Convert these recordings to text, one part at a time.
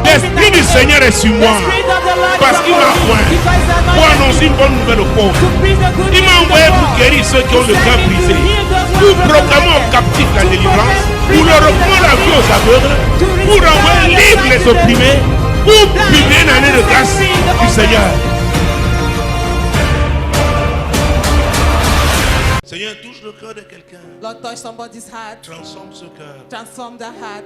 L'Esprit du Seigneur est sur moi parce qu'il m'a oint pour annoncer une bonne nouvelle aux pauvres. Il m'a envoyé pour guérir ceux qui ont le cœur brisé, pour proclamer aux captifs la délivrance, pour leur reprendre la vie aux aveugles, pour envoyer libre les opprimés, pour publier une année de grâce du Seigneur. Seigneur, touche le cœur de quelqu'un. Lord, touch somebody's heart. Transforme ce cœur. Transform the heart.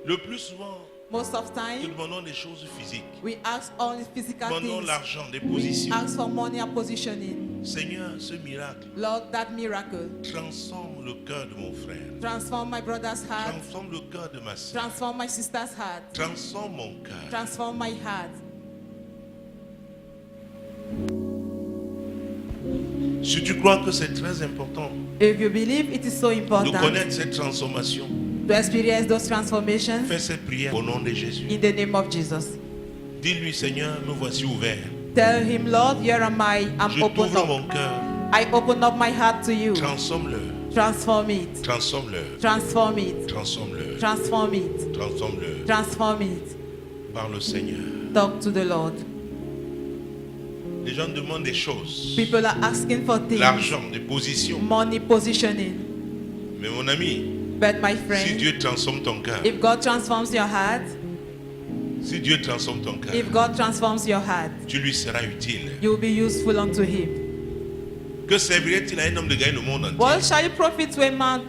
Le plus souvent, Most of nous time, demandons des choses physiques. we ask only physical Nous demandons things. l'argent, des positions. Ask for money and positioning. Seigneur, ce miracle Lord, that miracle. transforme le cœur de mon frère. Transform my brother's heart. Transforme le cœur de ma soeur. Transform my sister's heart. Transforme mon cœur. Transform my heart. Si tu crois que c'est très important If you believe it is so de important connaître cette transformation, to experience those transformations, fais cette prière au nom de Jésus. in the name of Jesus. Dis-lui, Seigneur, me voici ouvert. Tell him, Lord, here am I. I'm Je open t'ouvre up. mon cœur. I open up my heart to you. Transforme-le. Transform it. Transforme-le. Transform it. Transforme-le. Transform it. Transforme-le. Transform it. Par le Seigneur. Talk to the Lord. Les gens demandent des choses. People are asking for things. L'argent, des positions. Money, positioning. Mais mon ami, But my si friend, Dieu transforme ton cœur, if God transforms your heart, si Dieu transforme ton cœur, if God transforms your heart, tu lui seras utile. you will be useful unto him. Que servirait-il à un homme de gagner le monde entier What shall you profit to a man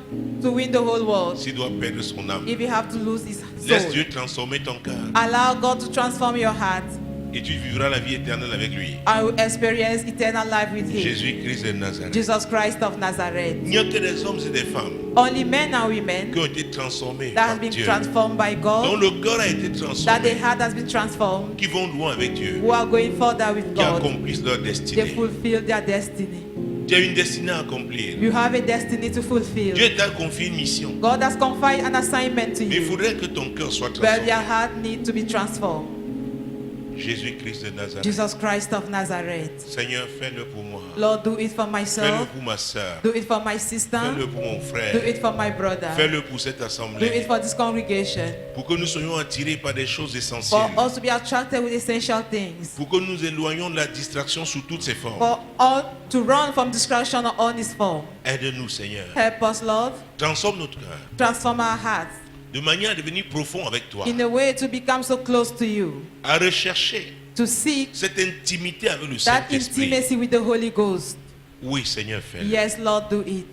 to win the whole world s'il doit perdre son âme? if you have to lose his Laisse soul? Dieu transformer ton cœur Allow God to transform your heart. et tu vivras la vie éternelle avec lui. I will experience eternal life with him. Jésus-Christ de Nazareth. Jesus Christ of Nazareth. Il n'y a que des hommes et des femmes Only men and women qui ont été transformés that par have been Dieu, transformed by dont God, le cœur a été that the transformé, heart has been transformed, qui vont loin avec Dieu, who are going further with qui God. accomplissent leur They destinée. fulfill their destiny. Tu as une destinée à accomplir. You have a destiny to fulfill. Dieu t'a confié une mission. God has conferred an assignment to Mais il you, faudrait que ton cœur soit but transformé. your heart needs to be transformed. Jésus-Christ de Nazareth. Jesus Christ of Nazareth. Seigneur, fais-le pour moi. Lord, do it for Fais-le myself. pour ma soeur. Do it for my sister. Fais-le pour mon Do frère. it for my brother. Fais-le pour cette Do it assemblée. for this congregation. Pour que nous soyons attirés par des choses essentielles. For us to be attracted with essential things. Pour que nous éloignions de la distraction sous toutes ses formes. For all to run from distraction on all its form. Aide-nous, Seigneur. Help us, Lord. Transforme notre cœur Transform our hearts de manière à devenir profond avec toi. in a way to become so close to you. À rechercher To seek cette intimité avec le that Saint-Esprit. intimacy with the Holy Ghost. Oui, Seigneur, fais-le. Yes, Lord, do it.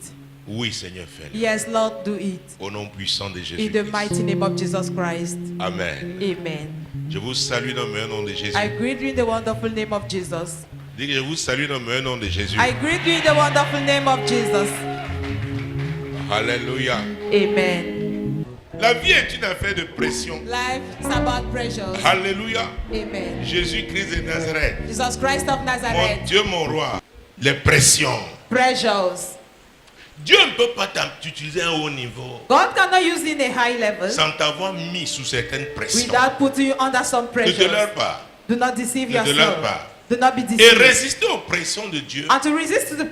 Oui, Seigneur, fais-le. Yes, Lord, do it. Au nom puissant de In the Jésus-Christ. mighty name of Jesus Christ. Amen. Amen. Je vous salue dans le meilleur nom de Jésus. I greet you in the wonderful name of Jesus. Dis que je vous salue dans le meilleur nom de Jésus. I greet you in the wonderful name of Jesus. Alléluia. Amen. La vie est une affaire de pression. Life is about pressures. Alléluia. Amen. Jésus-Christ de Nazareth. Jesus Christ of Mon Nazareth. Dieu, mon roi. Les pressions. Pressures. Dieu ne peut pas t'utiliser à un haut niveau God cannot use you in a high level sans t'avoir mis sous certaines pressions. without putting you under some Ne te pressures. leurre pas. Do not deceive Ne te leurre yourself. pas. Do not be Et deceived. résister aux pressions de Dieu And to resist to the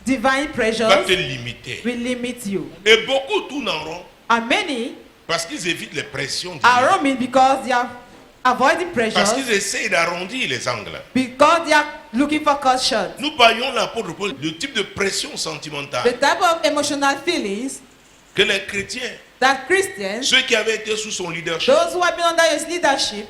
divine va pressures te limiter. will limit you. Et beaucoup tournent en rond And many parce qu'ils évitent les pressions are divines. roaming because they are avoiding Parce pressures, qu'ils essayent d'arrondir les angles. because they are looking for cut short. Nous parlions l'apôtre Paul du type de pression sentimentale The type of emotional feelings que les chrétiens, that Christians, ceux qui avaient été sous son leadership, those who have been under his leadership,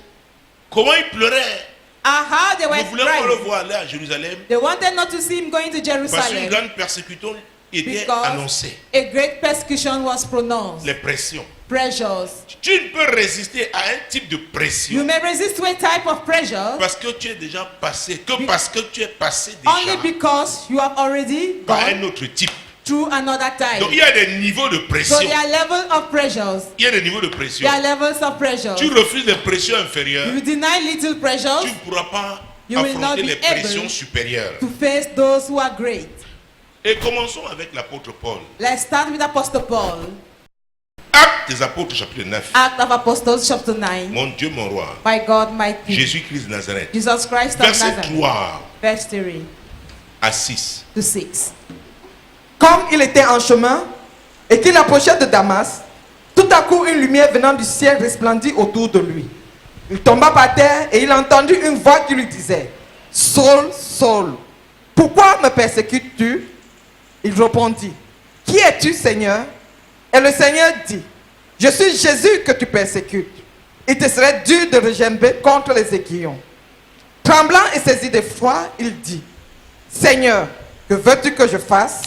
comment ils pleuraient. and how they Nous were ne voulions pas le crying. voir aller à Jérusalem They wanted not to see him going to parce qu'une Jerusalem grande persécution était because annoncée. a great persecution was pronounced. Les pressions. Pressures. Tu ne peux résister à un type de You pression may resist to a type of pressure parce que tu es déjà passé, parce que tu es passé only déjà because you have already par gone un autre type. through another Donc type. il y a des niveaux de So pression. there are levels of pressures. Il y a des niveaux de pression. There are levels of pressures. Tu refuses les pressions inférieures, You deny little tu pressures ne pourras pas You will not affronter be les pressions able supérieures. to face those who are great. Et commençons avec l'apôtre Paul. Let's start with Apostle Paul. Actes des apôtres chapitre 9. Act of Apostles chapter 9. Mon Dieu, mon roi. My God, my King. Jésus-Christ de Nazareth. Jesus Christ of Verset Nazareth. 3 Verse 3 à 6. to 6. Comme il était en chemin et qu'il approchait de Damas, tout à coup une lumière venant du ciel resplendit autour de lui. Il tomba par terre et il a entendu une voix qui lui disait, Saul, Saul, pourquoi me persécutes-tu? Il répondit, qui es-tu, Seigneur? Et le Seigneur dit, je suis Jésus que tu persécutes. Il te serait dur de regember contre les aiguillons. Tremblant et saisi d'effroi, il dit, Seigneur, que veux-tu que je fasse?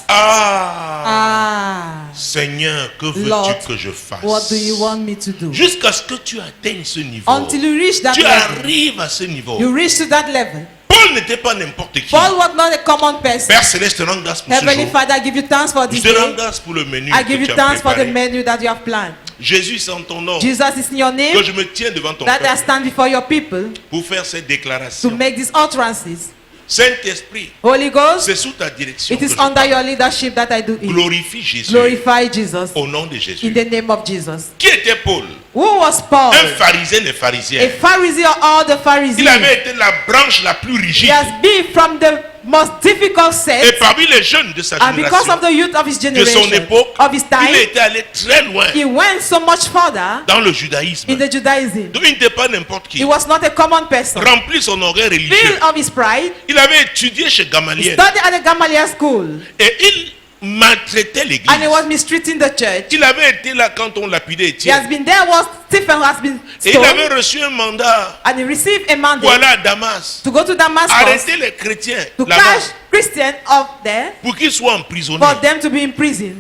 Seigneur, que Lord, veux-tu que je fasse? what do you want me to do? Jusqu'à ce que tu atteignes ce niveau. Until you reach that Tu level. arrives à ce niveau. You reach to that level. Paul n'était pas n'importe qui. Paul was not a common person. Père Céleste, je te rends grâce pour ce Heavenly jour. Father, I give you thanks for Je this te rends day. grâce pour le menu I que give you tu as thanks for the préparé. menu that you have planned. Jésus, c'est en ton nom Jesus is in your que name je me tiens devant ton that I peuple stand before your people pour faire cette to déclaration. make these utterances. Saint-Esprit, Holy Ghost, c'est sous ta direction it que is je under parle. your leadership that I do it. Glorifie Jésus Glorify Jesus au nom de in Jésus. the name of Jesus. Qui était Paul? Who was Paul? Un pharisien des A pharisiens. Pharisee of all the Il Pharisees. avait été la branche la plus He rigide. has been from the most difficult Et sect, parmi les jeunes de sa and because génération, of the youth of his de son generation, époque, of his il time, était allé très loin he went so much further dans le judaïsme. in the Judaism. Donc il n'était pas n'importe qui. He was not a common person. Rempli son orgueil religieux. Filled of his pride, Il avait étudié chez he Gamaliel studied at the Gamaliel school, et il maltraitait l'église. and he was mistreating the church. Il avait été là quand on lapidait He Étienne. has been there was Stephen has been Et il avait stoned, reçu un mandat and he received a pour mandate aller à Damas. to go to Damascus Arrêter les chrétiens to là-bas catch Christians up there pour qu'ils soient emprisonnés. for them to be in prison.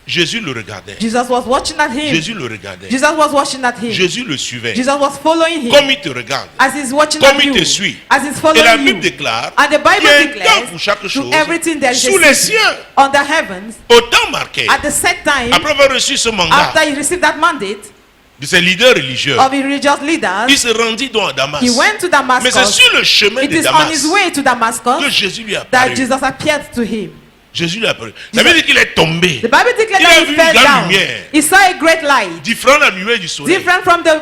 Jésus le regardait. Jesus was watching at him. Jésus le regardait. Jesus was watching at him. Jésus le suivait. Jesus was following him Comme il te regarde. as he's watching Comme at il you, te suit. as he's Et following la you. Bible déclare And the Bible qu'il y a un temps declares pour chaque to chose everything there is sous a les season cieux. on the heavens Au temps marqué, at the set time après avoir reçu ce mandat after he received that mandate de ses leaders religieux, of his religious il leaders. se rendit donc à Damas. He went to Mais c'est Damascus. sur le chemin It de is on Damas his way to que Damascus Jésus lui a that apparu. Jesus appeared to him. Jésus lui a apparu. Ça veut dire qu'il est tombé. The Bible declares Il a that he vu une fell grande down. lumière. He saw a great light, Différent de la lumière du soleil. different from the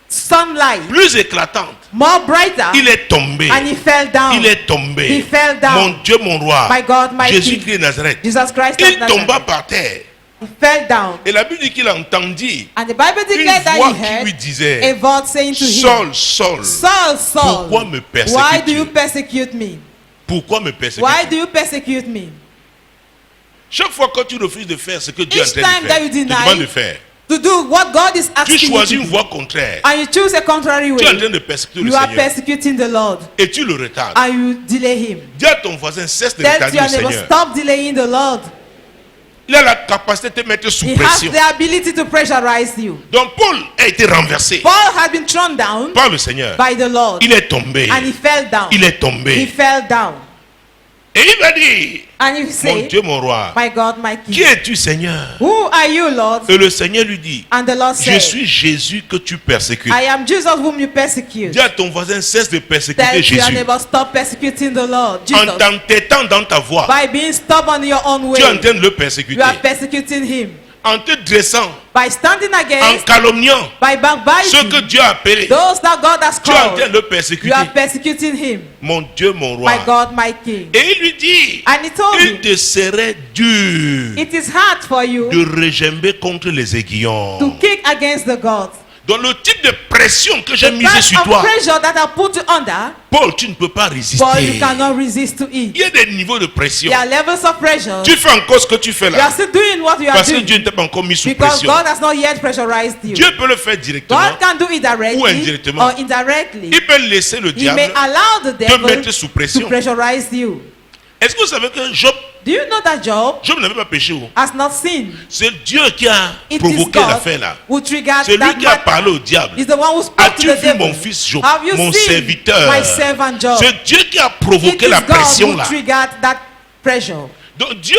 sunlight, Plus éclatante. more brighter, Il est tombé. and he fell down. Il est tombé. He fell down. Mon Dieu, mon roi. My God, my Jésus-Christ King. de Nazareth. Jesus Christ of Il tomba Nazareth. par terre. He fell down. Et la Bible dit qu'il entendit And the Bible une declares that voix he qui lui heard disait, a voice saying to him, Saul, Saul, Saul, Saul, pourquoi me why do persécutes-tu? you persecute me? Pourquoi me Why persécutes-tu? do you persecute me? Chaque fois que tu refuses de faire ce que Dieu est en Each train time de that faire, you tu deny, demandes de faire. To do what God is Tu asking you choisis to une do, voie contraire. and you choose a contrary Tu es en way, train de persécuter le you are Seigneur. persecuting the Lord, Et tu le retardes. and you delay him. Dis à ton voisin, cesse de Tell retarder your le neighbor, Seigneur. stop delaying the Lord. Il a la capacité de te mettre sous He has pression. the ability to pressurize you. Donc Paul a été renversé Paul had been thrown down par le Seigneur. by the Lord, Il est tombé. and he fell down. Il est He tombé. fell down. Et il va dire, And you mon say, Dieu, mon roi, my God, my qui King, es-tu, Seigneur? who are you, Lord? Et le Seigneur lui dit, And the Lord je said, suis Jésus que tu persécutes. I am Jesus whom you persecute. Dis à ton voisin, cesse de persécuter Tell your Jésus. neighbor, stop persecuting the Lord, En Jesus. t'entêtant dans ta voie, By being stubborn in your own tu es en way, train de le you persécuter. are persecuting him. En te dressant, By standing en against, calomniant by ceux backbiting, que Dieu a appelés, those that God has tu es en train called, de le you persécuter. are persecuting him. Mon Dieu, mon roi. My God, my King. Et il lui dit, And he told il him, te serait dur it is hard for you de regember contre les aiguillons. to kick against the gods. Dans le type de pression que j'ai The mise kind sur of toi, pressure that I put you under, Paul, tu ne peux pas résister. but you cannot resist to Il it. y a des niveaux de pression. There are levels of pressure. Tu fais encore ce que tu fais You are là. still doing what you are Parce que doing Dieu ne t'a pas encore mis sous because pression. God has not yet pressurized you. Dieu peut le faire directement. God can do it Ou directly indirectement. or indirectly. Il peut laisser le He diable may allow the te devil mettre sous to pression. pressurize you. Est-ce que vous savez que Job Do you know that Job n'avait pas péché? Oh. has not sinned? C'est Dieu qui a It is provoqué God l'affaire là. who triggered C'est lui that qui a matter. parlé au diable. He's the one who spoke to As-tu the vu devil. mon fils Job, Have you mon seen serviteur? my servant Job? C'est Dieu qui a It provoqué is la God pression who là. triggered that pressure. Donc Dieu,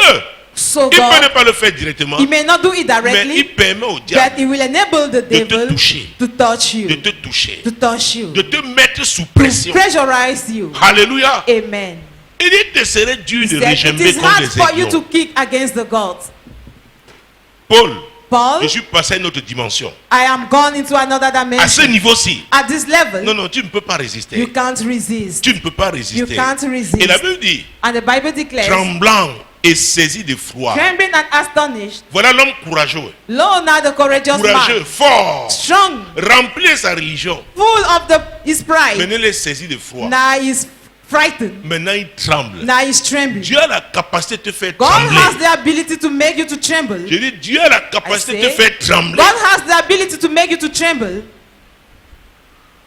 So il peut ne God, pas le faire directement, He may not do it mais directly, il permet au but diable He will enable the te devil toucher. to touch de you, te toucher, to touch you, de te mettre sous to pression. pressurize you. Alléluia. Amen. Il dit te serait dur He de said, it regember is contre hard les for you to aiguillons. kick against the gods. Paul, Paul, je suis passé à une autre dimension. I am gone into another À ce dimension. niveau-ci, At this level, non, non, tu ne peux pas you résister. can't resist. Tu ne peux pas You résister. can't resist. Et la Bible dit, And the Bible declares, tremblant et saisi d'effroi. trembling and astonished. Voilà l'homme courageux, Lo, now the courageous courageux, man, fort, strong, rempli de sa religion. full of his pride. Maintenant, il est saisi d'effroi. Now he's frightened. Maintenant, il tremble. Now he's trembling. Dieu a la capacité de te faire God has trembler. the ability to make you to tremble. Je dis, Dieu a la capacité de te faire trembler. God has the ability to make you to tremble.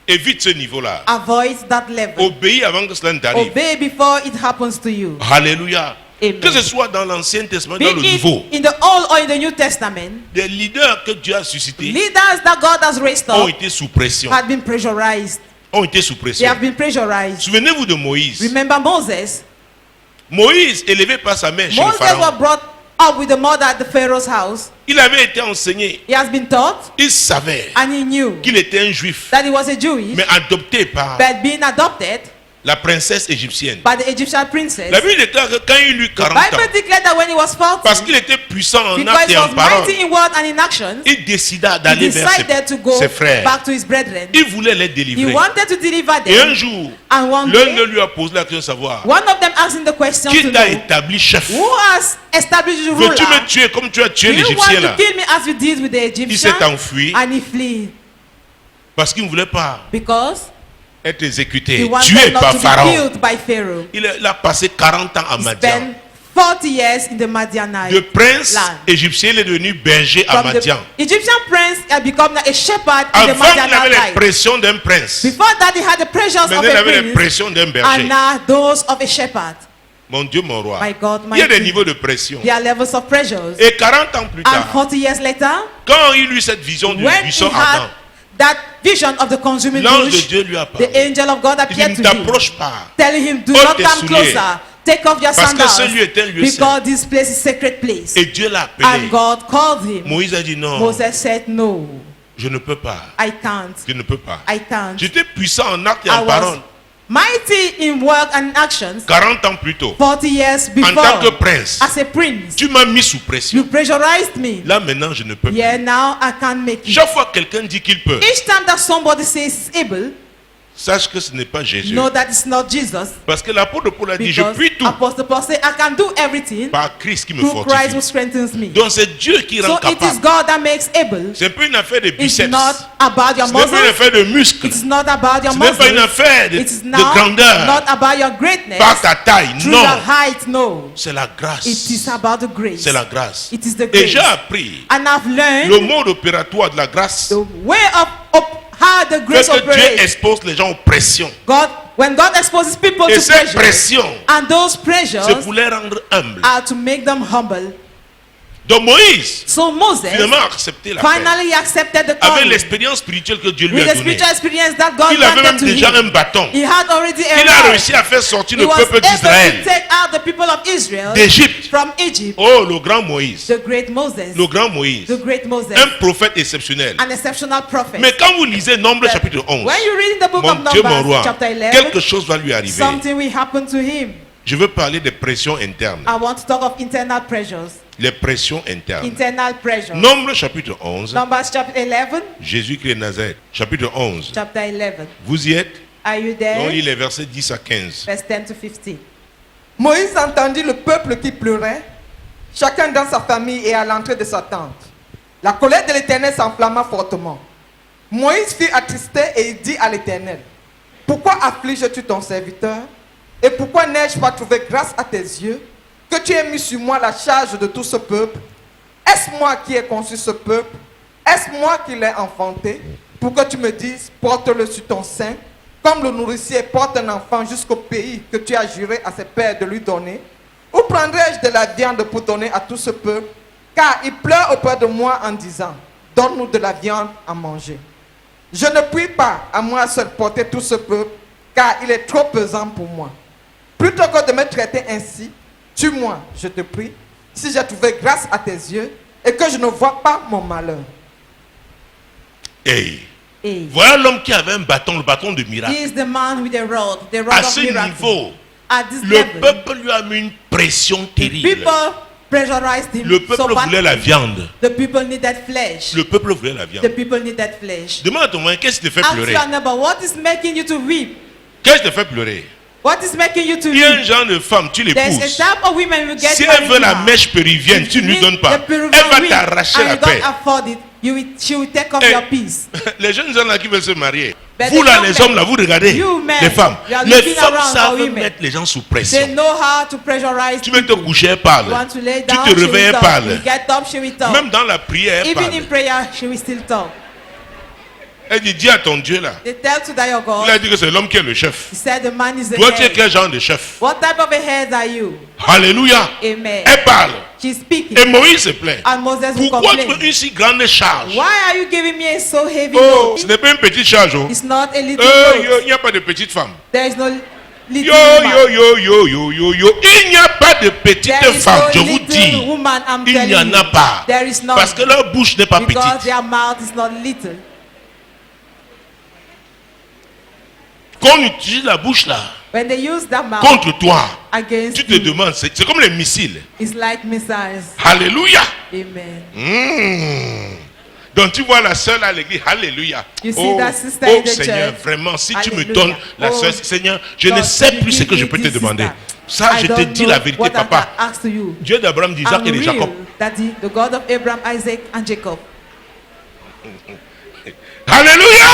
Évite ce niveau-là. Avoid that level. Obéis avant que cela ne t'arrive. Obey before it happens to you. Alléluia. Amen. Que ce soit dans l'Ancien Testament, Be dans le Nouveau, it in the Old or in the New Testament, des leaders que Dieu a suscités leaders that God has raised ont up été sous pression. had been pressurized. Ont été sous They pression. have been pressurized. Souvenez-vous de Moïse. Remember Moses? Moïse, élevé par sa mère chez le Moses was Pharaon, brought up with the mother at the Pharaoh's house. il avait été enseigné. He has been taught Il savait and he knew qu'il était un juif, that he was a Jewish, mais adopté par but being adopted la princesse égyptienne. by the Egyptian princess. La Bible déclare que quand il eut The 40 ans, Bible declared that when he was 40, parce qu'il était puissant en because actes he et en was parole, mighty in word and in actions, il décida he d'aller vers decided to go ses frères. back to his brethren. Il voulait les He délivrer. wanted to deliver Et un them. jour, And one l'un de day, lui a posé la question de savoir one of them asked him the question qui to t'a know, établi chef. who has established the ruler? Veux-tu me tuer comme tu as Do tué you want l'Égyptien to là? kill me as you did with the Il s'est Egyptian? enfui And he fled parce qu'il ne voulait pas because être he exécuté, tué wanted not par to be Pharaon. killed by Pharaoh. Il a passé 40 ans à He Madian. spent 40 years in the Midianite De prince land. égyptien, il est devenu berger à From Madian. the Egyptian prince had become a shepherd in the Avant, il avait Midianite les life. pressions d'un prince. Before that, he had the pressures of Maintenant, il a avait les prince, pressions d'un berger. and now those of a shepherd. Mon Dieu, mon roi. My God, my Il y a des King. niveaux de pression. There are levels of pressures. Et 40 ans plus And tard, 40 years later, quand il eut cette vision du when he buisson had ardent, that vision of the consuming l'ange de bush, Dieu lui a the parlé. angel of God Il appeared dit, to ne him, t'approche pas. telling him, do Ôte not tes come souliers. closer. Take off your Parce que sandals, ce lieu est un lieu saint. because this place is sacred place. Et Dieu l'a And appelé. God called him. Moïse a dit non, Moses said, no, je ne peux pas. I can't. Je ne peux pas. I can't. J'étais puissant en actes et I en parole. was mighty in work and actions 40 ans plus tôt. 40 years En tant que before. prince, As a prince, tu m'as mis sous pression. you pressurized me. Là maintenant, je ne peux Yeah, plus. now I can't make it. Chaque fois que quelqu'un dit qu'il peut, Each time that somebody says he's able, sache que ce n'est pas Jésus. know that it's not Jesus. Parce que l'apôtre Paul a dit, je Because puis tout Apostle Paul said, I can do everything par Christ qui me through Christ who fortifie. strengthens me. Donc c'est Dieu qui rend So it is capable. God that makes able. C'est pas une affaire de It's biceps. not about your Ce n'est pas une muscles. affaire de muscles. It's not about your Ce n'est pas une muscles. affaire de It is de not grandeur. about your greatness. Par ta taille. Through Non. your height, no. C'est la grâce. It is about the grace. C'est la grâce. It is the Et grace. j'ai appris And I've learned le mode opératoire de la grâce. the way of how the Fait grace que Dieu operates. expose les gens aux pressions. When God exposes people Et to ces pressure, pressions, and those pressures c'est pour les rendre humbles. are to make them humble. Donc Moïse, So Moses finalement, a accepté la paix. finally accepted the Avec calling. l'expérience spirituelle que Dieu lui With a the donnée. spiritual experience that God Il avait même granted to déjà un him. bâton. He had already Il a arrived. réussi à faire sortir He le was peuple able to d'Israël take out the people of Israel d'Égypte. from Egypt. Oh, le grand Moïse. The great Moses. Le grand Moïse. The great Moses. Un prophète exceptionnel. An exceptional prophet. Mais quand vous lisez Nombre chapitre 11, When you read in the book of mon Dieu, mon Numbers, roi, chapter 11, quelque chose va lui arriver. something will happen to him. Je veux parler des pressions internes. I want to talk of internal pressures. Les pressions internes. Internal pressures. Nombre chapitre 11, Numbers chapter 11. Jésus-Christ de Nazareth, chapitre 11. Chapter 11. Vous y êtes? Are you On there? lit les versets 10 à 15. Verse 10 to 15. Moïse entendit le peuple qui pleurait, chacun dans sa famille et à l'entrée de sa tente. La colère de l'Éternel s'enflamma fortement. Moïse fut attristé et il dit à l'Éternel, pourquoi affliges-tu ton serviteur? Et pourquoi n'ai-je pas trouvé grâce à tes yeux que tu aies mis sur moi la charge de tout ce peuple? Est-ce moi qui ai conçu ce peuple? Est-ce moi qui l'ai enfanté? Pour que tu me dises, porte-le sur ton sein, comme le nourricier porte un enfant jusqu'au pays que tu as juré à ses pères de lui donner? Ou prendrai-je de la viande pour donner à tout ce peuple? Car il pleure auprès de moi en disant, donne-nous de la viande à manger. Je ne puis pas à moi seul porter tout ce peuple, car il est trop pesant pour moi. Plutôt que de me traiter ainsi, tue-moi, je te prie, si j'ai trouvé grâce à tes yeux et que je ne vois pas mon malheur. Hey. Hey. Voilà l'homme qui avait un bâton, le bâton de miracle. He is the man with the rod À of ce miracle. niveau, At this le level, peuple lui a mis une pression terrible. people pressurized him. Le peuple so voulait badly. la viande. The people needed flesh. Le peuple voulait la The viande. people needed flesh. Demande à ton voisin, qu'est-ce qui te fait Ask pleurer? your neighbor, what is making you to weep? Qu'est-ce qui te fait pleurer? What is making you to Il y a un leave? genre de femme, tu There's a l'épouses. type of women who get Si elle married veut la now. mèche péruvienne, tu ne lui donnes pas. The Peruvian Elle va wig t'arracher and la you don't paix. afford it. She will take off Eh, your piece. Les jeunes hommes là qui veulent se marier, But vous the là, young les men, hommes là, vous regardez you men, les femmes. you are Les looking femmes around for savent women. mettre les gens sous They pression. know how to pressurize Tu veux te people. coucher, elle parle. You want to lay Tu down, te she will réveilles, elle talk. parle. You get up, she will talk. Même dans la prière, elle Even parle. in prayer, she will still talk. Elle dit, dis à ton Dieu là. They tell to that your God. Il a dit que c'est l'homme qui est le chef. He said the man is the Toi, tu es head. quel genre de chef? What type of a head are you? Alléluia. Amen. Elle parle. She's speaking. Et Moïse se plaint. And Moses will Pourquoi tu complain. veux une si grande charge? Why are you giving me a so heavy Oh, ce load? n'est pas une petite charge. Oh. It's not a little Il load. n'y a pas de petite femme. There is no little Yo, woman. yo, yo, yo, yo, yo, yo. Il n'y a pas de petite There is femme, je no vous little dis. woman, I'm Il n'y telling en a you. pas. There is none. Parce que leur bouche n'est pas Because petite. their mouth is not little. Quand on utilise la bouche là, When they use that mouth contre toi, against tu te you, demandes, c'est comme les missiles. it's like missiles. Alléluia. Amen. Donc tu vois la sœur à l'église, alléluia. You see Oh, that sister oh in the Seigneur, church. vraiment, si tu me Alléluia. donnes la Oh, sœur, Seigneur, je ne Lord, sais you plus ce give que je me peux te this demander. sister. Ça, I je te don't dis know la vérité, what I papa. can ask to you. Dieu d'Abraham, d'Isaac I'm et de Jacob. real, Daddy, the God of Abraham, Isaac, and Jacob. Alléluia.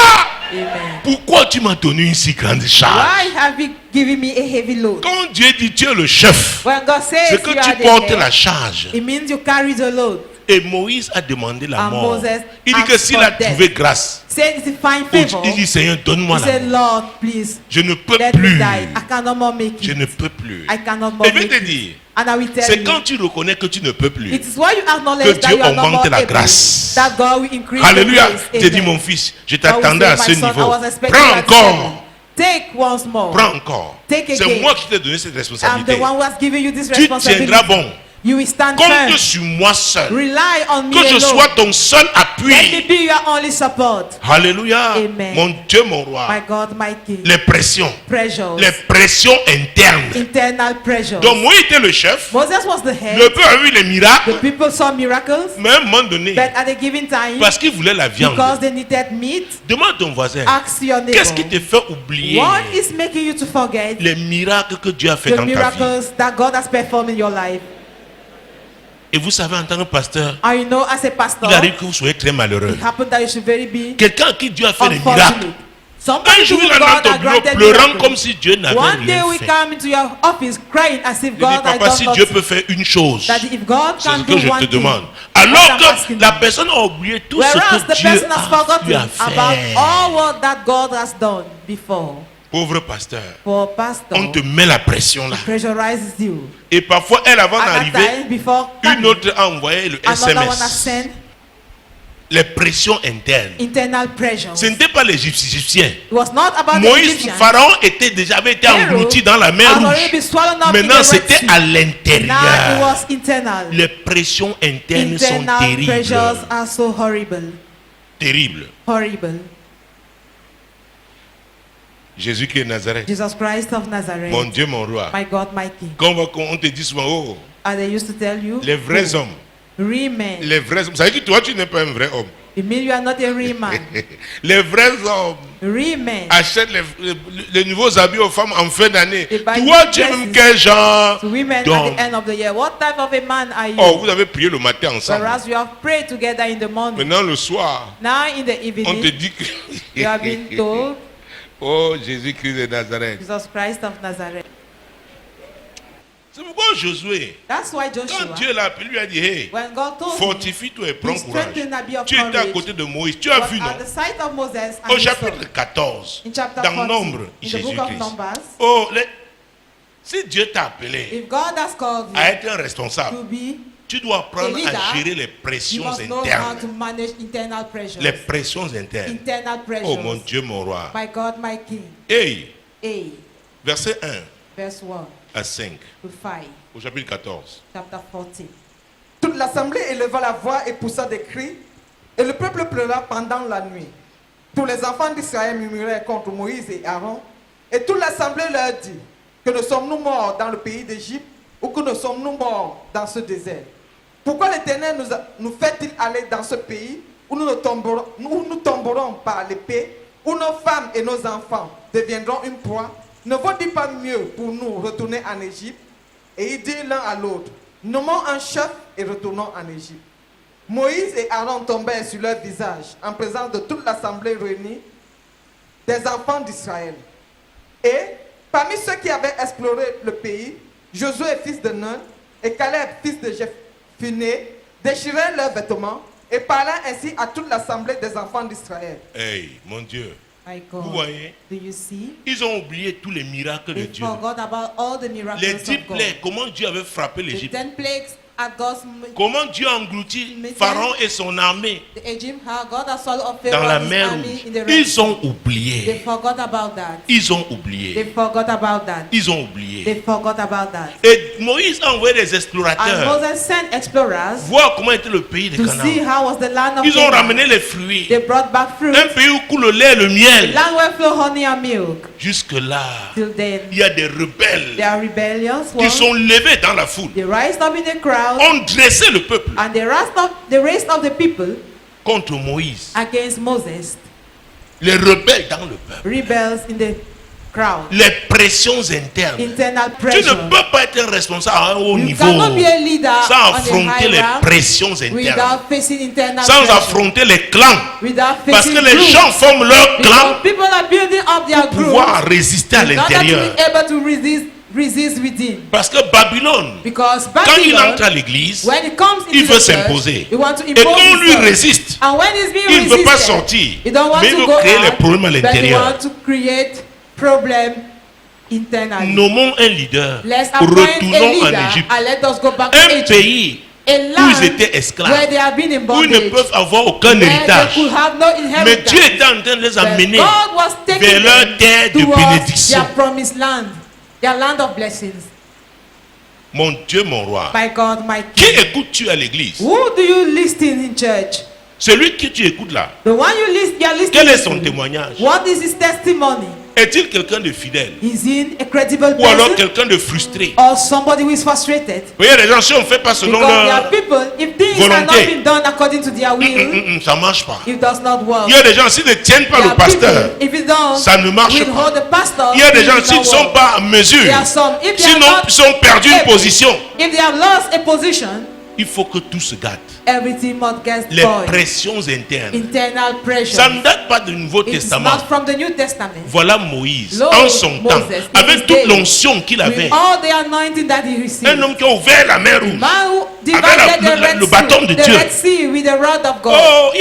Amen. Pourquoi tu m'as donné une si grande charge? Why have you given me a heavy load? Quand Dieu dit tu es le chef, When God says c'est que you are tu the portes head, la charge. it means you carry the load. Et Moïse a demandé la And mort. Moses Il dit que asked s'il for a death. trouvé grâce, Said it's a fine favor. il dit Seigneur, donne-moi He la said, mort. Lord, please, Je ne peux let me plus. die. I cannot more make Je it. ne peux plus. I cannot more Et je vais make te it. dire, And I will tell c'est you, quand tu reconnais que tu ne peux plus. it is why you que acknowledge that Dieu you are not more augmente la able, grâce. that God will increase Alléluia. the grace. Je dis Amen. mon fils, je God will t'attendais say, à ce my son, I niveau. was expecting Prends you at encore. 7. Take once more. Prends encore. Take C'est again. moi qui t'ai donné cette I'm the responsabilité. one who has given you this Tu responsibility. tiendras bon. You will stand Compte firm. sur moi seul. Rely on me Que je alone. sois ton seul Let me appui. be your only support. Alléluia. Amen. Mon Dieu, mon roi. My God, my King. Les pressions. Pressures. Les pressions internes. Internal pressures. Donc Moïse était le chef. Moses was the head. Le peuple a vu les The miracles. people saw miracles. Mais à un moment donné, But at a given time, parce qu'il voulait la viande, because they needed meat, demande à ton voisin, ask your neighbor, qu'est-ce qui te fait oublier what is making you to forget les miracles que Dieu a fait the dans ta vie? miracles that God has performed in your life? Et vous savez, en tant que pasteur, And you know, as a pastor, il arrive que vous soyez très malheureux. it happened that you should very be Quelqu'un à qui Dieu a fait des miracles. unfortunate. Somebody Un jour, who il est God dans ton had bureau granted pleurant miracles. comme si Dieu n'avait One day rien we fait. come into your office crying as if Il dit, God had papa, done si Dieu peut nothing. faire une chose, That if God c'est can ce do que je one te thing, demande. what Alors I'm que asking la you. personne a oublié tout ce Whereas que the Dieu person has lui forgotten a about fait. all what that God has done before. Pauvre pasteur, For pastor, on te met la pression là. pressurizes you. Et parfois, elle, avant At that d'arriver, time, before une coming, autre a envoyé le another one has SMS. sent Les pressions internes. internal pressure. Ce n'était pas les Égyptiens. It was not about the Moïse, Egyptians. Pharaon avait été englouti dans la mer Had already Rouge. been swallowed up in Maintenant, the Red c'était Sea. à Now it l'intérieur. was internal. Les pressions internes sont Internal terribles. pressures are so horrible. Terribles. Horrible. Jésus-Christ de Nazareth. Jesus Christ of Nazareth. Mon Dieu, mon roi. My God, my King. Quand on te dit souvent, oh, And they used to tell you, les vrais hommes. real men. Les vrais hommes. Ça veut dire que toi, tu n'es pas un vrai homme. It means you are not a real man. Les vrais hommes Real men. achètent les nouveaux habits aux femmes en fin d'année. They buy Toi, new tu es même dresses quel genre To women at d'homme? the end of the year. What type of a man are you? Oh, vous avez prié le matin ensemble. Whereas you have prayed together in the morning. Maintenant, le soir, Now in the on te evening, dit que... you have been told, Oh, Jésus-Christ de Nazareth. Jesus Christ of Nazareth. C'est pourquoi Josué, That's why quand Joshua, Dieu l'a appelé, lui a dit, hey, when God told him, fortifie-toi et prends Be courage. strengthened and be of Tu étais à courage. côté de Moïse. Tu as was vu, non? at the sight of Moses and Au his chapitre son, 14, in chapter dans 14, Nombre, in the book of Jésus-Christ. Numbers, Oh, si Dieu t'a appelé if God has called you à être un responsable, to be, tu dois apprendre a leader, à gérer les you pressions must know how to internes. manage internal pressures. Les pressions internes. Internal pressures. Oh mon Dieu, mon roi. My God, my King. Hey, A, verset 1 verse 1 à 5, to 5, au chapitre 14. chapter 14. Toute l'assemblée éleva la voix et poussa des cris, et le peuple pleura pendant la nuit. Tous les enfants d'Israël murmuraient contre Moïse et Aaron, et toute l'assemblée leur dit, que ne sommes-nous morts dans le pays d'Égypte, ou que ne sommes-nous morts dans ce désert? Pourquoi l'Éternel nous fait-il aller dans ce pays où nous tomberons par l'épée, où nos femmes et nos enfants deviendront une proie? ne vaut-il pas mieux pour nous retourner en Égypte? Et ils dirent l'un à l'autre, nommons un chef et retournons en Égypte. Moïse et Aaron tombèrent sur leur visage en présence de toute l'assemblée réunie des enfants d'Israël. Et parmi ceux qui avaient exploré le pays, Josué fils de Nun et Caleb fils de Jephunnée déchirèrent leurs vêtements et parlèrent ainsi à toute l'assemblée des enfants d'Israël. Hey, mon Dieu. My Vous God. voyez, Do you see? ils ont oublié tous les miracles de They Dieu. forgot about all the miracles Les 10 of God. plaies, comment Dieu avait frappé The l'Égypte. 10 plagues at God's Comment Dieu a englouti Pharaon et son armée the Egypt, how God has swallowed up dans Pharaoh la and his mer army Rouge. in the Red Ils Sea. ont They oublié. forgot about that. Ils ont They oublié. forgot about that. Ils ont They oublié. forgot about that. Et Moïse a envoyé des And explorateurs Moses sent explorers voir comment était le pays de to see Canaan. how was the land of Ils ont Canaan. ramené les fruits. They brought back fruit. Un pays où coule le lait et le The miel. land where flow honey and milk. Jusque-là, Till then, il y a des they rebelles are rebellious qui ones. sont levés dans la foule, They rised up in the crowd ont dressé le peuple and they raised up the people contre Moïse. against Moses. Les rebelles dans le peuple. Rebels in the crowd. Les pressions internes. Internal Tu ne pressure. peux pas être un responsable à un haut You niveau cannot be a leader sans on a affronter high les rank pressions internes, without facing internal sans pressure. affronter les clans. Without Parce facing que les groups. gens forment leur Because clan people are building up their pour groups pouvoir résister à in order to l'intérieur. be able to resist within. Parce que Babylone, Because quand il Babylon, entre à l'église, when it comes il into veut the church, s'imposer. he wants to Et impose quand on lui himself. résiste, And when he's being il ne veut pas resisted, sortir, he don't want mais il to veut go créer les out, problèmes à but he l'intérieur. wants to create problem internally. Nommons un leader. Let's appoint a Retournons leader en Égypte. and let us go back to Un Egypt. pays A où land ils étaient where esclaves, they have been in où ils ne bondage, peuvent avoir aucun where they héritage. could have no Mais inheritance. Dieu était en train de les But amener God was taking vers leur them terre de towards bénédiction. their promised land, their land of blessings. Mon Dieu, mon roi. My God, my Qui King. écoutes-tu à l'église? Who do you listen in church? Celui que tu écoutes là. The one you are listening Quel est son to. témoignage? What is his testimony? Est-il quelqu'un de fidèle? Is he a credible Ou alors person quelqu'un de frustré? or somebody who is frustrated? Vous voyez, les gens, si on ne fait pas selon Because there leur... are people, if things are not volonté. being done according to their will, Ça ne marche pas. it does not work. Il y a des gens, s'ils ne tiennent pas There le are pasteur, people, if you don't ça ne marche pas. withhold the pastor, il y a des it gens, will s'ils ne not sont work. pas en mesure, There are some, if they are sinon not ils ont perdu une able, position, if they have lost a position, il faut que tout se gâte. everything must get Les spoiled. pressions internes. Internal pressure. Ça ne date pas du Nouveau It is Testament. not from the New Testament. Voilà Moïse, Lord en son Moses, temps, in avec his toute day, l'onction qu'il avait. With all the anointing that he received. Un homme qui a ouvert la mer Rouge. Man who divided Avec le bâton de the Dieu. Red Sea with the rod of God. Oh,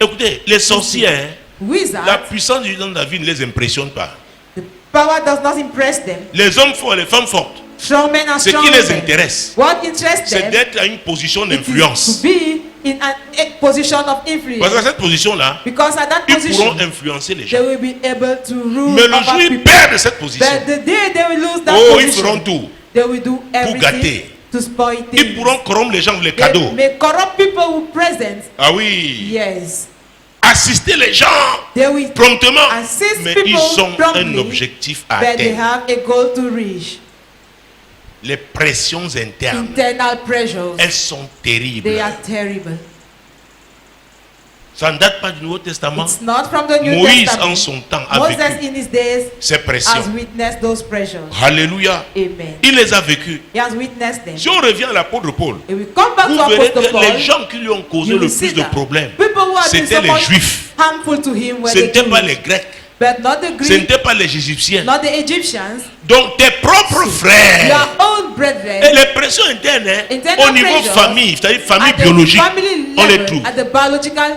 écoutez, les sorciers, hein, la Wizards, puissance du temps de la vie ne les impressionne pas. the power does not impress them. Les hommes forts, les femmes fortes, Strong men are ce strong qui les men. intéresse, What interests c'est them d'être à une position it is d'influence. to be in a position of influence. Parce qu'à cette position-là, Because at that ils position, pourront influencer les they gens. will be able to rule Mais le jour over où ils people. perdent cette position, But the day they will lose that oh, ils position, feront tout. they will do everything gâter. to spoil things. Ils pourront corrompre les gens avec les They cadeaux. may corrupt people with presents. Ah oui. Yes. Assister les gens They will promptement. assist Mais people ils ont promptly, un objectif à but they atteindre. have a goal to reach. Les pressions internes, Internal pressures, elles sont terribles. they are terrible. Ça ne date pas du Nouveau Testament. It's not from the New Moïse Testament. en son temps a Moses vécu in his days ces has pressions. witnessed those pressures. Alléluia. Amen. Il les a vécues. He has witnessed them. Si on revient à l'apôtre Paul, If we come back vous to verrez Apostle que Paul, les gens qui lui ont causé you le will see plus de that problèmes, people who have been c'était so les much Juifs. harmful to him were Ce the n'étaient pas les Jews, Grecs, but not the ce Greeks, n'étaient pas les Égyptiens. not the Egyptians, Donc tes propres frères. your own Et brethren. les pressions internes, hein, Internal au niveau pressures, famille, c'est-à-dire famille At the biologique, family on les level, trouve. at the biological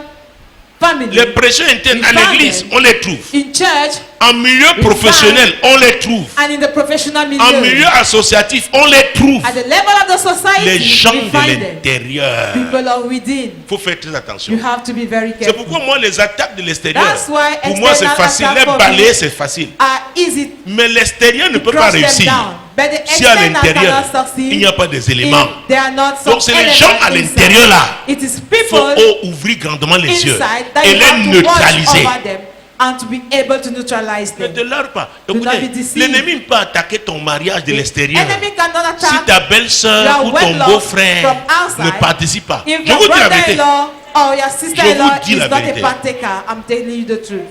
family, Les pressions internes à We find l'église, them. on les trouve. in church, En milieu We professionnel, on les trouve. and in the professional En milieu milieu. associatif, on les trouve. At the level of the society, Les gens we de find them. l'intérieur. People are within. Il faut faire très attention. You have to be very C'est careful. pourquoi moi, les attaques de l'extérieur, That's why pour moi, c'est external facile. attack Les for balayer, me c'est facile. are easy Mais l'extérieur ne to peut pas crush them réussir down. But the si à external l'intérieur, cannot succeed il n'y a pas des éléments. if there are not some Donc, c'est les elements gens à inside. l'intérieur là. It is Il faut people ouvrir grandement les yeux inside that et you les have to watch neutraliser. over them and to be able to neutralize Ne them. te leurre pas. Do not be Écoutez, deceived. l'ennemi ne peut attaquer ton mariage de l'extérieur. Enemy cannot Si attack ta belle-sœur your ou ton wedlock beau-frère from outside. ne participe pas. if Je your vous dis la vérité. brother-in-law or your sister-in-law dis is la not vérité. a partaker. I'm telling you the truth.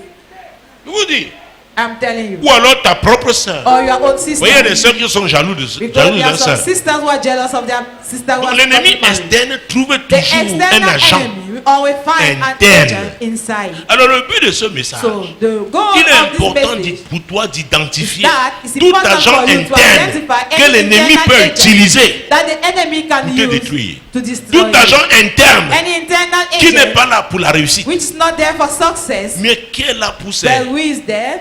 Je vous dis. I'm telling you. Ou alors ta propre sœur. Or your own Vous sister. voyez, il y a des sœurs qui sont jaloux de Because there leur are some sœur. sisters who are jealous of their sister who Donc are l'ennemi married. externe trouve The toujours un external agent. enemy will always find an interne. agent inside. Alors le but de ce message, So the goal il est of this important message pour toi d'identifier that it's tout important agent for you to interne identify que any l'ennemi internal peut agent utiliser that the enemy can pour te use détruire. to destroy Tout agent you. interne Any internal qui n'est agent pas là pour la réussite, which is not there for success, mais qui est là pour but who is there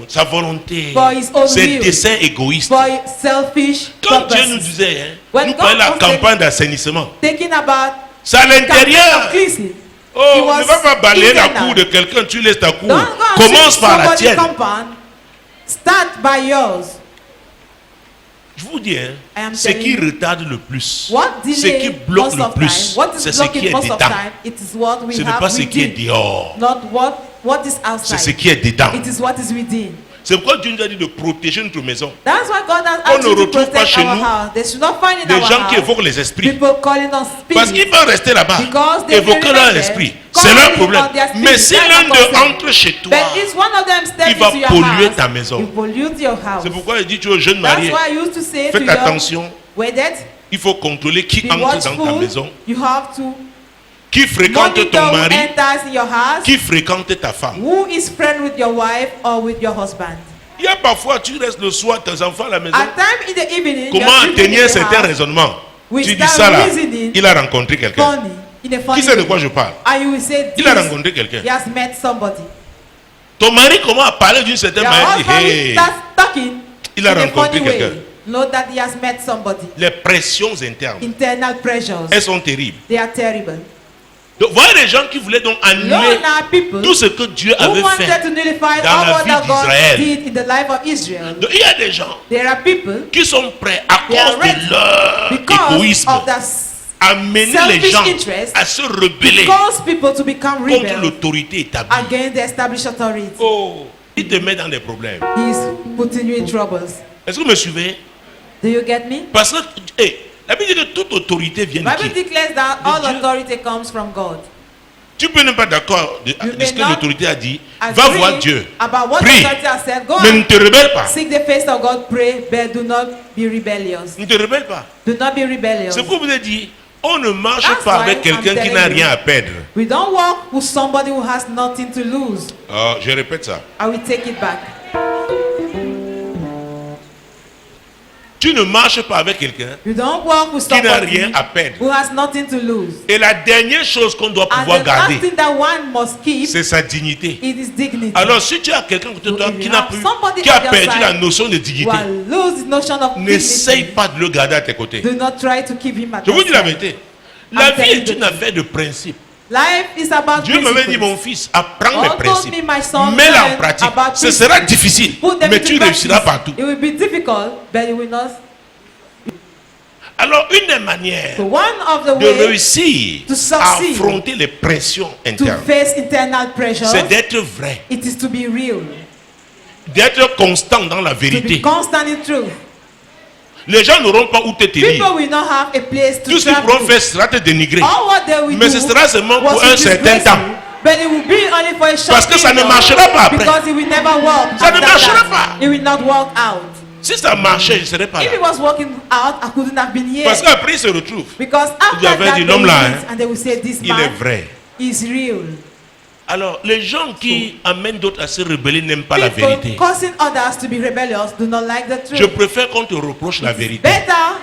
sa volonté, for his own ses will, desseins égoïstes. for selfish Quand Dieu nous purposes. disait, When nous God parlons de la was campagne d'assainissement, Taking about c'est à campaign l'intérieur. of cleansing. Oh, It ne was va pas balayer la internal. cour de quelqu'un, tu laisses ta cour. Don't go and Commence see par la somebody's tienne. compound. Start by yours. Je vous dis, I am ce telling qui you. retarde le plus, What ce qui delay bloque most le of plus, time, what c'est is ce qui blocking est most of dedans. time, it is what we Ce n'est have pas ce qui est within. dehors, Not what is c'est ce outside. qui est dedans. It is what is within. C'est pourquoi Dieu nous a dit de protéger notre maison. That's why God has On asked ne you to retrouve pas protect chez our nous house. They should not find in Des our gens qui house évoquent les esprits. people calling on Parce spirits. qu'ils peuvent rester là-bas, Because they évoquer can leur remain esprit. there, C'est leur calling problème. on their spirit. Mais si That's l'un their d'eux concern. entre chez toi, But if one of them steps il va into your polluer house, ta maison. you pollute your house. C'est pourquoi il dit tu aux jeunes That's mariés, why I used to say to faites your attention, wedded, il faut contrôler qui be entre dans ta watchful. maison, You have to qui fréquente monitor ton who mari, enters in your house, qui fréquente ta femme. who is friend with your wife or with your husband. Il y a parfois, tu restes le soir, tes enfants à la maison. At time in the evening, Comment you're sleeping tenir in the certains house, raisonnements? we Tu dis start ça là, reasoning il a rencontré quelqu'un. funny, in a funny Qui sait de way. quoi je parle? And you will say Il a this, rencontré quelqu'un. he has met somebody. Ton mari commence à parler d'une certaine Your manière. husband Hey, starts talking il a in a rencontré funny way. quelqu'un. Know that he has met somebody. Les pressions internes, Internal pressures, elles sont terribles. they are terrible. Donc, voyez les gens qui voulaient donc annuler Lord, now people tout ce que Dieu who avait wanted fait. to nullify dans all la what vie that God d'Israël. did in the life of Israel. Donc, il y a des gens There are people qui sont prêts, à They are cause ready de leur because égoïsme, of that à mener les selfish gens interest, à se rebeller cause people to become contre rebels l'autorité établie. against the established authority. Oh, il te met dans des problèmes. He's putting you in troubles. Est-ce que vous me suivez? Do you get me? Parce que la Bible dit que toute autorité vient de Bible qui? declares that all Dieu. authority comes from God. Tu peux ne pas d'accord de may ce que not l'autorité a dit. Va Agree voir Dieu. about what Prie. the authority has said. Go Mais ne and te rebelle pas. seek the face of God, pray, but do not be rebellious. Ne te rebelle pas. Do not be rebellious. C'est pour vous dire, on ne marche That's pas why avec quelqu'un I'm qui n'a telling rien you. à perdre. We don't walk with somebody who has nothing to lose. Je répète ça. I will take it back. Tu ne marches pas avec quelqu'un You don't walk with qui n'a somebody rien à perdre. who has nothing to lose. Et la dernière chose qu'on doit And pouvoir the last garder, thing that one must keep c'est sa dignité. is his dignity. Alors si tu as quelqu'un côté de toi So if qui you n'a have plus, somebody qui a at your perdu side la notion de who dignité, will lose the notion of n'essaye dignity, pas de le garder à tes côtés. do not try to keep him at Je vous your dis la side. vérité. La I'm vie telling est the une truth. affaire de principe. Life is about Dieu m'avait dit, principles. mon fils, apprends mes God told principes. me, my son, Mets-les en learn pratique. about Ce sera principles. difficile, Put them mais into tu practice. réussiras partout. It will be difficult, but you will not. Alors, une des manières So one of the de ways réussir to à succeed, affronter les pressions to internes, face internal pressures, c'est d'être vrai, it is to be real, d'être constant dans la to be vérité. constant in truth. Les gens n'auront pas où te tenir. People will not have a place to Tout ce qu'ils travel. pourront faire sera te dénigrer. All what they will Mais do ce sera seulement was pour to un certain disgrace temps. you, but it will be only for a short Parce que ça ne period, marchera pas après. because it will never work. Ça ne after marchera that. pas. It will not work out. Si ça marchait, je ne serais pas If là. it was working out, I couldn't have been here. Parce qu'après, ils se retrouvent. Because after avait that, dit, they l'homme will là, meet hein, and they will say, this Il est man vrai. is real. Alors, les gens qui amènent d'autres à se rebeller n'aiment pas la People vérité. causing others to be rebellious do not like the Je truth. préfère qu'on te reproche la vérité. Better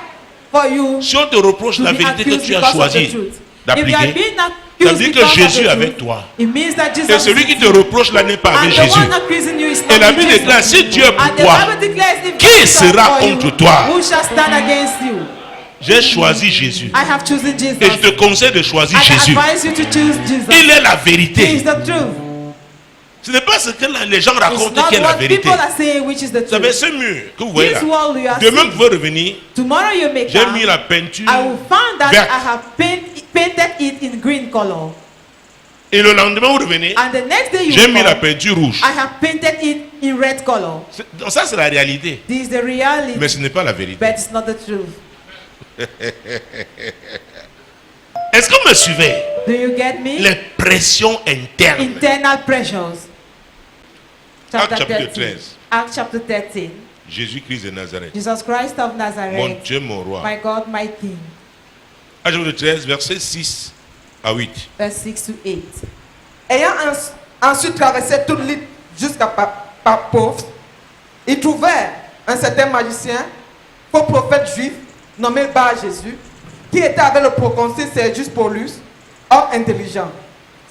for you Si on te reproche to la be vérité que accused tu as because of the choisi truth. If you are d'appliquer, being ça accused veut dire que because of Jésus the est avec truth, toi. it means that Jesus Et celui is qui with te you. reproche là n'est pas avec And the Jésus. one accusing you is Et not la with Bible Jesus. déclare, si Dieu est pour And the toi, Bible declares, if qui God is sera for you, contre toi? who shall stand against you? j'ai choisi Jésus. I have chosen Jesus. Et je te conseille de choisir And I Jésus. advise you to choose Jesus. Il est la He is vérité. the truth. Ce n'est pas ce que les gens It's racontent not qui est la what vérité. people are saying which is the Vous savez, truth. ce mur que vous voyez là, This wall you are demain seeing, vous pouvez revenir. tomorrow you may J'ai come. mis la peinture I will find that verte. I have painted it in green color. Et le lendemain vous revenez. And the next day you J'ai mis la come, peinture rouge. I have painted it in red color. Donc ça c'est la réalité. This is the reality, Mais ce n'est pas la vérité. but it's not the truth. Est-ce que vous me suivez? Do you get me? Les pressions internes. Internal pressures. chapter Acte chapitre 13. 13. Acts chapter 13. Jésus-Christ de Nazareth. Jesus Christ of Mon Nazareth, Dieu, mon roi. my God, my King. Acte chapitre 13, versets 6 à 8. Verse 6 to 8. Ayant ensuite traversé toute l'île jusqu'à Paphos, ils trouvèrent un certain magicien, faux prophète juif, nommé Bar-Jésus, qui était avec le proconsul Sergius Paulus, homme intelligent.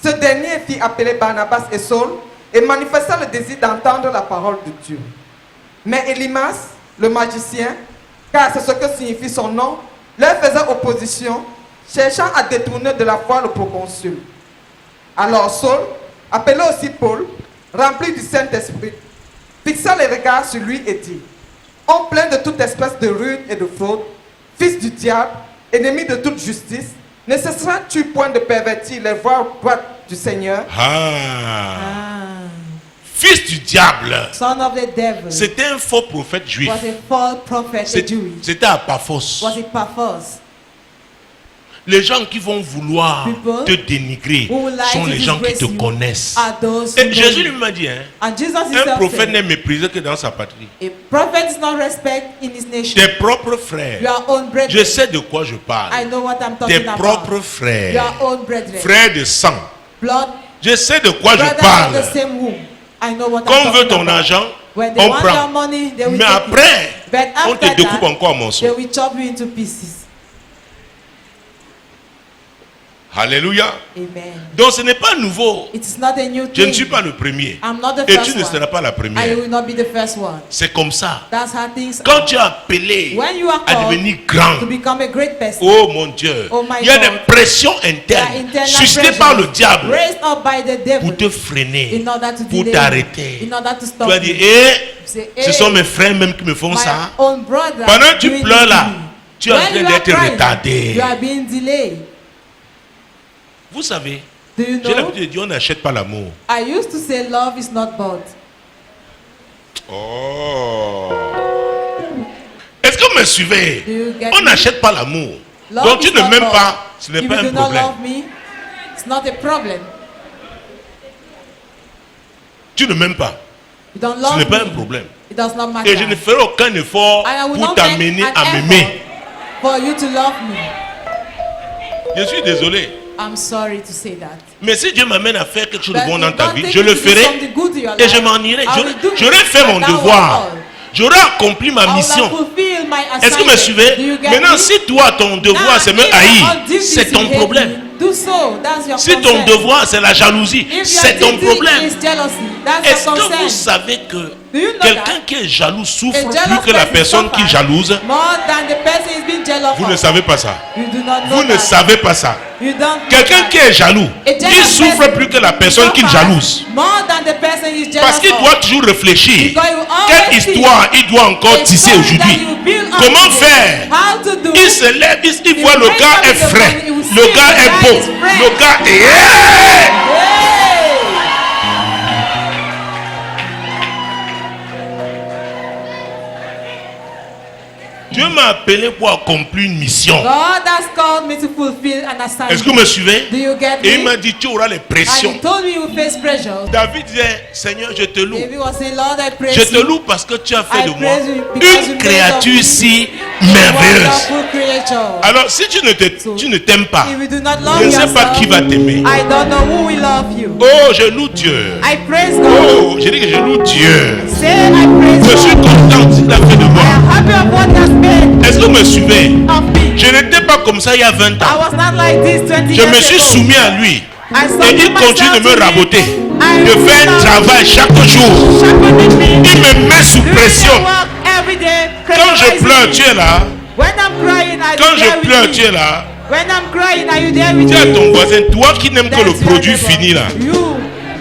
Ce dernier fit appeler Barnabas et Saul et manifesta le désir d'entendre la parole de Dieu. Mais Élymas, le magicien, car c'est ce que signifie son nom, leur faisait opposition, cherchant à détourner de la foi le proconsul. Alors Saul, appelé aussi Paul, rempli du Saint-Esprit, fixa les regards sur lui et dit: Homme plein de toute espèce de ruine et de fraude, fils du diable, ennemi de toute justice, ne cesseras-tu point de pervertir les voies droites du Seigneur? Fils du diable. Son of the devil. C'était un faux prophète juif. Was a false prophet, a Jewish. C'était à Paphos. Was it Paphos? Les gens qui vont vouloir People te dénigrer who would like sont to les gens qui disgrace te you connaissent. are those who Et know Jésus you. lui m'a dit, hein, And Jesus un himself prophète said, n'est méprisé que dans sa patrie. a prophet is not respect in his nation. Tes propres frères. Your own brethren. Je sais de quoi je I parle. know what I'm Tes talking about. propres frères. Your own brethren. Frères de sang. Blood. Je sais de quoi je Brothers of parle. the same womb. I know what Quand I'm on veut talking ton about. argent, When they on want your prend. money, they will Mais take après, it. But on after te découpe that, encore en they morceaux. will chop you into pieces. Alléluia. Amen. Donc ce n'est pas nouveau. It is not a new Je ne thing. suis pas le premier. I'm not the Et first tu ne one. seras pas la I première. will not be the first one. C'est comme ça. That's how things Quand are. tu es appelé When you are à called devenir grand, to become a great person, oh mon Dieu, Oh my il y a God. des pressions there are internes internal suscitées pressures par le diable raised up by the devil pour te freiner, in order to pour delay t'arrêter. you, in order to Tu stop vas dire, you. Say, ce sont mes frères même qui me font my ça. own brother Pendant que tu doing pleures this là, to me. tu es en When train you are d'être crying, retardé. you are being delayed. Vous savez, Do you j'ai know? l'habitude de dire, on n'achète pas l'amour. I used to say love is not bought. Oh. Est-ce que vous me suivez? Do you get On me? n'achète pas l'amour. Love Donc tu is ne not m'aimes bought. pas, ce n'est If pas you un do not problème. love me, it's not a problem. Tu ne m'aimes pas, You don't ce love n'est pas un me. problème. It does not matter. Et je ne ferai aucun effort And I will pour not t'amener make an à m'aimer. effort for you to love me. Je suis désolé. I'm sorry to say that. Mais si Dieu m'amène à faire quelque chose de But bon if dans ta God vie, takes je you le to do ferai something good to your et life, je m'en irai. I will do it. J'aurai fait mon And that was devoir. all. J'aurai accompli ma I will mission. fulfill my Est-ce que vous me assignment. suivez? Do you get Maintenant, me? si toi, ton devoir, Now, c'est me if haïr, on duty c'est you ton hate problème. me, do so. That's your Si ton concern. devoir, c'est la jalousie, If your c'est ton duty problème. is jealousy, that's Est-ce your que concern. vous savez que Do you know quelqu'un that? qui est jaloux souffre A plus jealous que la person personne qui suffers jalouse? more than the person is being jealous Vous ne of. savez pas ça. You do not know Vous ne that. savez pas ça. You don't know Quelqu'un that. qui est jaloux, A il jealous souffre person plus que la personne qu'il suffers jalouse. more than the person is jealous Parce qu'il of. doit toujours réfléchir. Because you always Quelle think histoire il doit encore a tisser story aujourd'hui? that you build up Comment today. faire? How to do Il it. se lève, il He voit le wakes gars up in est the frais. morning, he will Le see gars the est guy beau. is fresh. Le gars est... Hey! Dieu m'a appelé pour accomplir une mission. God has called me to fulfill an assignment. Est-ce que vous me suivez? Do you get Et il me? m'a dit, tu auras les And pressions. he told me you face pressure. David disait, Seigneur, je te loue. David was saying, Lord, I praise Je te you. loue parce que tu as fait I de moi praise you because you une made créature of si me merveilleuse. wonderful creature. Alors, si tu ne t'aimes pas, If you do not love je ne sais pas yourself, qui va t'aimer. I don't know who will love you. Oh, je loue Dieu. I praise God. Oh, j'ai dit que je loue Dieu. Say I praise Je suis God. content qu'il a fait de I moi. am happy of what he has made Est-ce que vous me suivez? of me. Je n'étais pas comme ça il y a 20 I ans. was not like this 20 Je years me suis ago. soumis à lui. I Et submit il continue de myself me to raboter, him. I de faire un love travail chaque jour. shepherding me. Il me met sous Doing the pression. work every day, Quand je pressurizing pleure, me. tu es là. When I'm crying, are Quand you there je pleure, with tu me? es là. When I'm crying, are you there with Dis à me? ton voisin, toi qui n'aimes que le That's your produit neighbor. fini là. You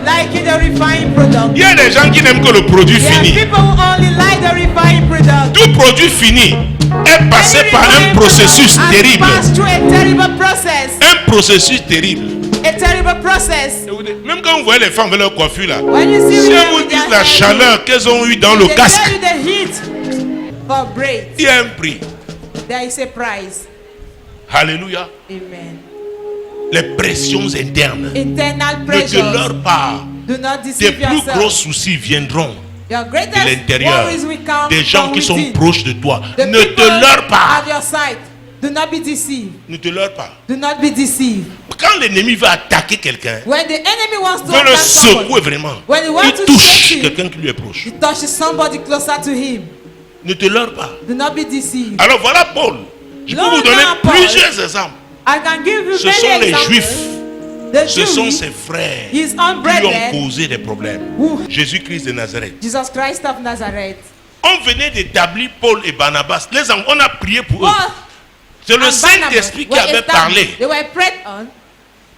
like the refined product. Il y a des gens qui n'aiment que le produit There are fini. people who only like the refined product. Tout produit fini est passé Any par un refined processus product has terrible. passed through a terrible process. Un processus terrible. A terrible process. Même quand vous voyez les femmes avec leur coiffure là, When you see si women elles vous with disent their la hair, chaleur qu'elles ont eue dans le they casque, tell you the heat for braids. il y a un prix. There is a price. Alléluia. Amen. Les pressions internes Internal ne de pressures leur part Do not Tes deceive plus gros yourself. soucis viendront Your de greatest l'intérieur. worries will come Des gens from qui sont within. proches de toi. The Ne te people leurre pas. at your side. Do not be deceived. Ne te leurre pas. Do not be deceived. Quand l'ennemi va attaquer quelqu'un, When the enemy wants to veut le attack secouer somebody, vraiment, when he wants il to touche shake you, quelqu'un qui lui est proche. he touches somebody closer to him. Ne te leurre pas. Do not be deceived. Alors voilà Paul. Je peux Non, vous donner non, Paul. plusieurs exemples. I can give you Ce sont many les examples. Juifs. The Ce sont Jews, ses frères his qui own lui ont brethren, causé des problèmes. who Jésus-Christ de Nazareth. Jesus Christ of Nazareth. On venait d'établir Paul et Barnabas. On a prié pour eux. Paul C'est le and Saint-Esprit qui were avait established. parlé. They were prayed on.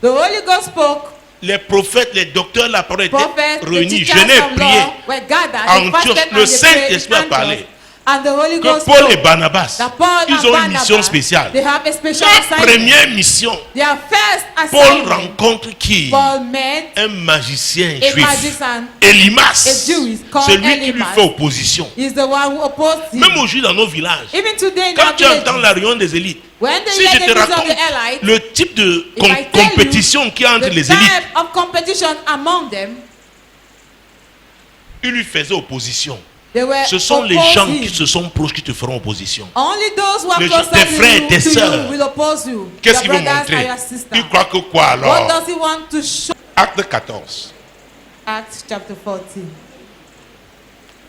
The Holy Ghost spoke. Les prophètes, les docteurs, la parole était Prophets, the réunis. Je teachers n'ai of prié. law were gathered. En They fasted Antioche, and le they prayed Saint-Esprit a in parlé. Antioch. And the Holy Que Ghost Paul et spoke. Barnabas, That Paul ils and ont une mission Barnabas, spéciale. they have a special Leur assignment. première mission, Their first Paul assignment. rencontre qui? Paul met Un magicien a juif. magician. Elimas. A Jew called Celui qui lui Elimas. fait opposition. Is the one who opposed him. Même aujourd'hui dans nos villages. Even today in Quand our tu entends villages, la réunion des élites, when they si hear je the te news of raconte the Elites, le type de if I tell you compétition qu'il y a entre the les élites, type of competition among them, il lui faisait opposition. they were Ce sont les opposed gens him. qui se sont proches qui te feront opposition. Only those who are Les gens- closer tes to frères, you, tes to sœurs. you will oppose you. Qu'est-ce Your qu'il veut brothers montrer? and your sisters. Il croit que quoi What alors? does he want to show? Acte 14, Acts chapter 14,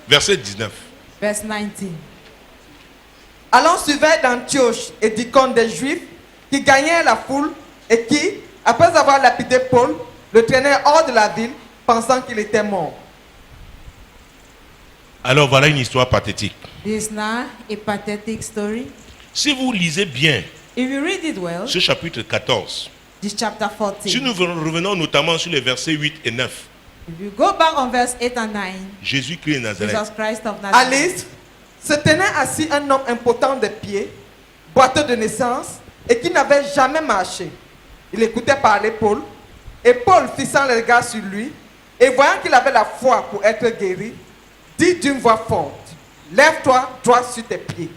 verset 19. verse 19. Alors suivait d'Antioche et d'Icône des Juifs qui gagnaient la foule et qui, après avoir lapidé Paul, le traînaient hors de la ville, pensant qu'il était mort. Alors voilà une histoire pathétique. This is now a pathetic story. Si vous lisez bien If you read it well, ce chapitre 14, this chapter 14. si nous revenons notamment sur les versets 8 et 9, If you go back on verse 8 and 9, Jésus-Christ de Nazareth. Jesus Christ of À Nazareth. l'île se tenait assis un homme impotent des pieds, boiteux de naissance, et qui n'avait jamais marché. Il écoutait parler Paul, et Paul, fixant le regard sur lui, et voyant qu'il avait la foi pour être guéri, dit d'une voix forte, « Lève-toi droit sur tes pieds. »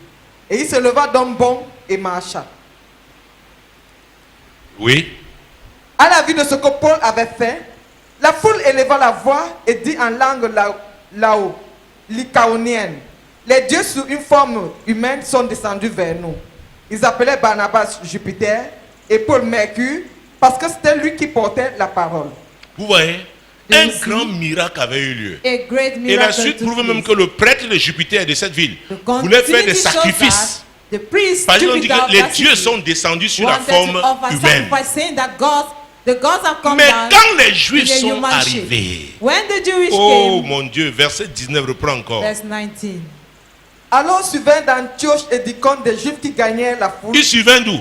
Et il se leva d'un bond et marcha. Oui. À la vue de ce que Paul avait fait, la foule éleva la voix et dit en langue lycaonienne, « Les dieux sous une forme humaine sont descendus vers nous. » Ils appelaient Barnabas Jupiter et Paul Mercure parce que c'était lui qui portait la parole. Vous voyez, Do un you see? grand miracle avait eu lieu. A great Et miracle la suite took prouve même place. que le prêtre de Jupiter de cette ville The voulait faire des continuity shows sacrifices. that the priest Parce qu'on dit Jupiter que les of that dieux city sont descendus sur la wanted to forme offer humaine. sacrifice, saying that the gods have come Mais down quand les Juifs in a sont human shape. arrivés, When the Jewish oh came, mon Dieu, verset 19 reprend encore. verse 19. Alors suivant d'Antioche et d'Icône des Juifs qui gagnaient la foule Il suivait d'où?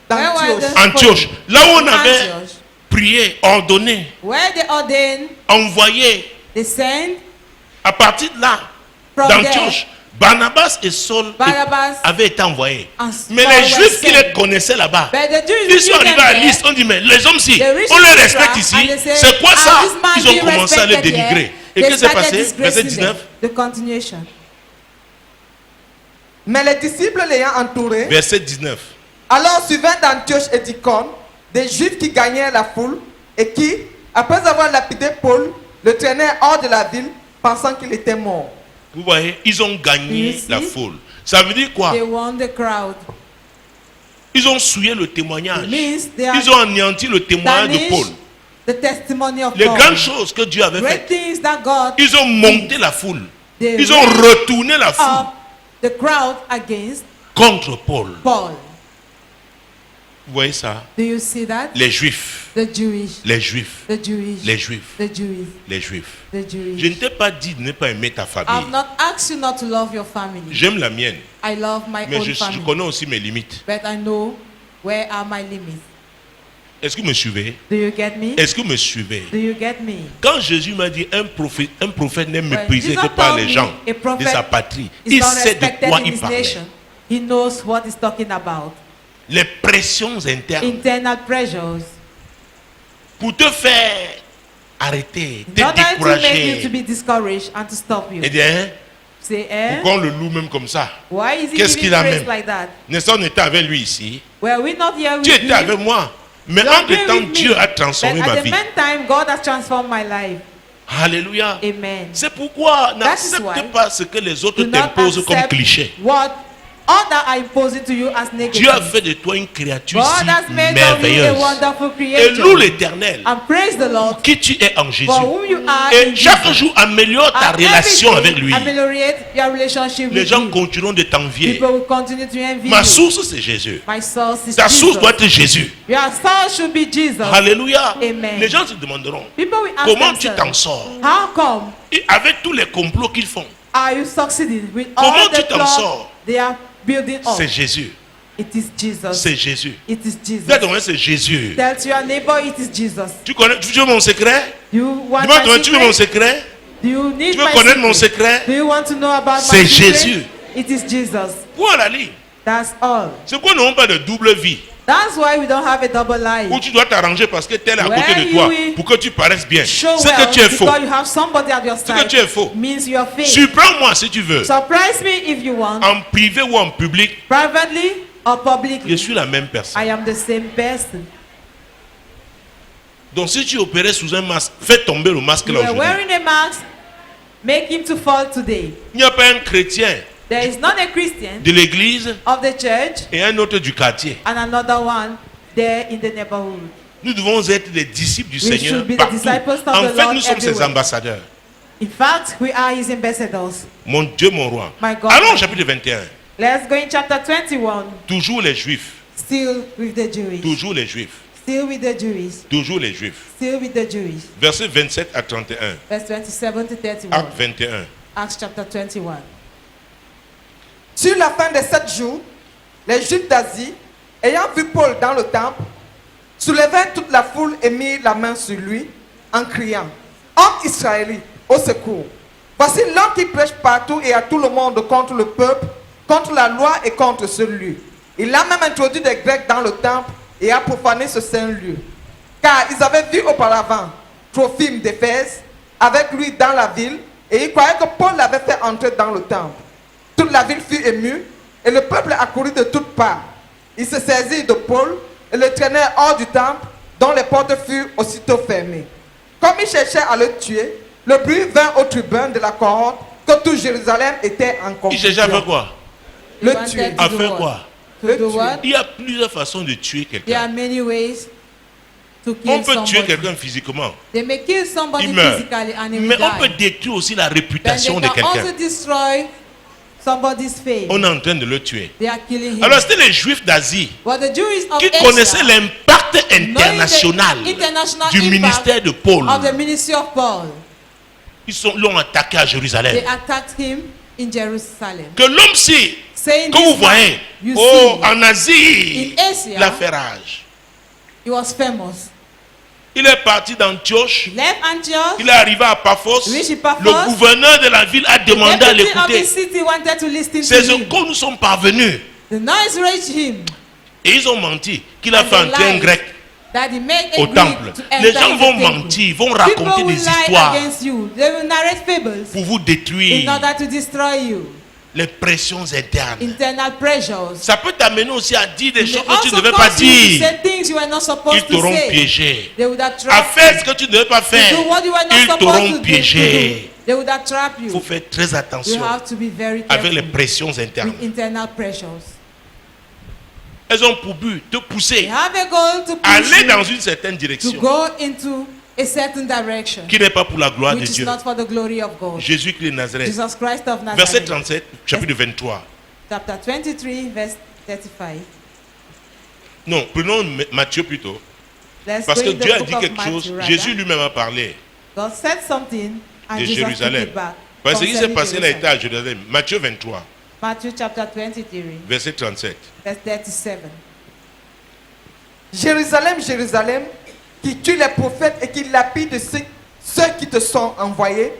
d'Antioche. Antioche. Là où on avait Antioch, prié, ordonné, where they ordained, envoyé, they sent à partir de là, from d'Antioche, Barnabas et Saul Barnabas avaient été envoyés. and Mais Paul les were Juifs qui sent. les connaissaient là-bas, But the Jews ils who sont knew arrivés them à there, Lys, on dit mais les hommes-ci, they reached on les Lystra respecte and ici, they said, c'est quoi "Ah, ça? this man Ils ont being commencé à les respected here." dénigrer. Et They qu'est-ce qui s'est started passé? Verset disgracing 19. them. The continuation. Mais les disciples l'ayant entouré, Verset 19. alors suivant d'Antioche et d'Icône, des Juifs qui gagnaient la foule et qui, après avoir lapidé Paul, le traînaient hors de la ville, pensant qu'il était mort. Vous voyez, ils ont gagné You see? la foule. Ça veut dire quoi? They won the crowd. Ils ont souillé le témoignage. It means they Ils ont anéanti le témoignage de Paul. tarnished the testimony of Les God. grandes choses que Dieu avait Great faites. things that God Ils ont monté la foule. They Ils ont retourné la foule up the crowd against contre Paul. Paul. Vous voyez ça? Do you see that? Les Juifs. The Jewish, Les Juifs. the Jewish, Les Juifs. the Jewish, Les Juifs. the Jewish. Je ne t'ai pas dit de ne pas aimer ta I've famille. not asked you not to love your family. J'aime la mienne. I love my Mais own je family. connais aussi mes limites. But I know where are my limits. Est-ce que vous me suivez? Do you get me? Est-ce que vous me suivez? Do you get me? Quand Jésus m'a dit un prophète n'est When méprisé Jesus que par told les me gens a de prophet sa patrie, is il not sait de respected quoi in il his parlait. nation. He knows what he's talking about. Les pressions internes Internal pressures. pour te faire arrêter, te Not only to make you to décourager. be discouraged and to stop you. Et bien, Say, eh? pourquoi on le loue même comme ça? Why is he Qu'est-ce giving qu'il a praise même? like that? N'est-ce pas, on était avec lui ici. Were we not here with Tu étais him? avec moi. Mais You agree entre-temps, with me? Dieu a But transformé ma at the vie. meantime, God has transformed my life. Alléluia. Amen. C'est pourquoi That is why n'accepte pas ce que les autres Do not t'imposent comme accept cliché. what others are imposing to you as Dieu a negative. fait de toi une créature God si has made of you a merveilleuse. wonderful Et loue creature. l'Éternel, And praise the Lord qui tu es en Jésus. for whom you are Et in chaque Jesus. jour, améliore ta And every relation day, avec lui. ameliorate your relationship Les with gens him. continueront de t'envier. People will continue to envy Ma you. source, c'est Jésus. My source is Ta source Jesus. doit être Jésus. Your source should be Jesus. Alléluia. Amen. Les gens se demanderont, People will ask comment tu themselves, t'en sors? how come Et avec tous les complots qu'ils font, are you succeeding with Comment all tu the t'en plots sors? they are building up? c'est Jésus. It is Jesus. C'est Jésus. It is Jesus. Dis à ton voisin, c'est Jésus. Tell to your neighbor it is Jesus. Tu veux mon secret? You want Dis-moi, my tu veux mon secret? secret? Do you need Tu veux my connaître mon secret? secret? Do you want to know about C'est my secret? Jésus. It is Jesus. Point à la ligne. That's all. C'est pourquoi nous n'avons pas de double vie. That's why we don't have a double life. Où tu dois t'arranger parce que tel est à Where côté de you toi will pour que tu paraisses bien. Show C'est well que tu es faux. because you have somebody at your C'est que side tu es faux. means you are fake. Surprends-moi si tu veux. Surprise me if you want. En privé ou en public, Privately or je publicly. suis la même personne. I am the same person. Donc si tu opérais sous un masque, fais tomber le masque You là are aujourd'hui. wearing a mask. Make him to fall today. Il n'y a pas un chrétien There is not a Christian de l'église of the church et un autre du quartier. and another one there in the neighborhood. Nous devons être des disciples du We Seigneur should be the partout. disciples of En the fait, Lord nous sommes ses everywhere. ambassadeurs. In fact, we are his ambassadors. Mon Dieu, mon roi. My God. Allons au chapitre 21. Let's go in chapter 21. Toujours les Juifs. Still with the Jewish. Toujours les Juifs. Still with the Jewish. Toujours les Juifs. Still with the Jewish. Versets 27 à 31. Verse 27 to 31. Acte 21. Acts chapter 21. Sur la fin des 7 jours, les Juifs d'Asie, ayant vu Paul dans le temple, soulevèrent toute la foule et mirent la main sur lui en criant: Homme israélite, au secours! Voici l'homme qui prêche partout et à tout le monde contre le peuple, contre la loi et contre ce lieu. Il a même introduit des Grecs dans le temple et a profané ce saint lieu. Car ils avaient vu auparavant Trophime d'Éphèse avec lui dans la ville et ils croyaient que Paul l'avait fait entrer dans le temple. Toute la ville fut émue et le peuple accourut de toutes parts. Ils se saisirent de Paul et le traînèrent hors du temple, dont les portes furent aussitôt fermées. Comme ils cherchaient à le tuer, le bruit vint au tribun de la cohorte que tout Jérusalem était en Il confusion. cherchait à faire quoi? Le He tuer. wanted À to do faire what? quoi? To Le do tuer. what? Il y a plusieurs façons de tuer There are quelqu'un. many ways to kill On peut tuer somebody. quelqu'un physiquement. They may kill somebody Il meurt. physically and he will Mais on peut die. détruire aussi la Then réputation they de can also quelqu'un. destroy somebody's faith. On est en train de le tuer. They are killing him. Alors c'était les Juifs d'Asie But the Jews of qui Asia, connaissaient l'impact knowing international the international du impact ministère de Paul. of the ministry of Paul, Ils l'ont attaqué à Jérusalem. they attacked him in Jerusalem. Que l'homme-ci, Saying que vous this man, voyez, you oh, see, en Asie, in Asia, il a fait rage. he was famous. Il est parti d'Antioche. He left Antioch. Il est arrivé à Paphos. Reached Paphos. Le gouverneur de la ville a demandé à The deputy of the l'écouter. city wanted to listen C'est to ce him. que nous sommes parvenus. The noise reached him. Et ils ont menti qu'il a And fait they entrer un lied grec that he made a au Greek temple. to Les enter gens in vont the temple. mentir, ils vont People raconter will des lie histoires against you. They will narrate fables pour vous in détruire. order to destroy you. Les pressions internes. Internal pressures. Ça peut t'amener aussi à dire des They choses que tu ne also devais pas cause you to dire. say things you were not Ils supposed to t'auront say. piégé. They would have À trapped faire you. ce que tu ne devais pas faire. To do what you were not Ils supposed t'auront to do. piégé. They would have trapped Il faut you. faire très You attention have to be very avec les careful pressions internes. with internal pressures. Elles ont pour but de They pousser, have a goal to push aller dans you une certaine to direction go into a certain direction, qui n'est pas pour la gloire de which is Dieu. not for the glory of God. Jésus-Christ de Nazareth. Jesus Christ of Verset Nazareth. 37, chapitre 23. Chapter 23, verse 35. Non, prenons Matthieu plutôt. Let's Parce go que in the Dieu a book dit of quelque Matthew, chose. rather. Jésus lui-même a parlé God said something and de Jesus took Jérusalem. it back. Parce que ce qui s'est concerning passé là était Jerusalem. à Jérusalem. Matthieu 23, Matthew chapter 23, verset 37. verse 37. Jérusalem, Jérusalem, qui tue les prophètes et qui lapide ceux qui te sont envoyés.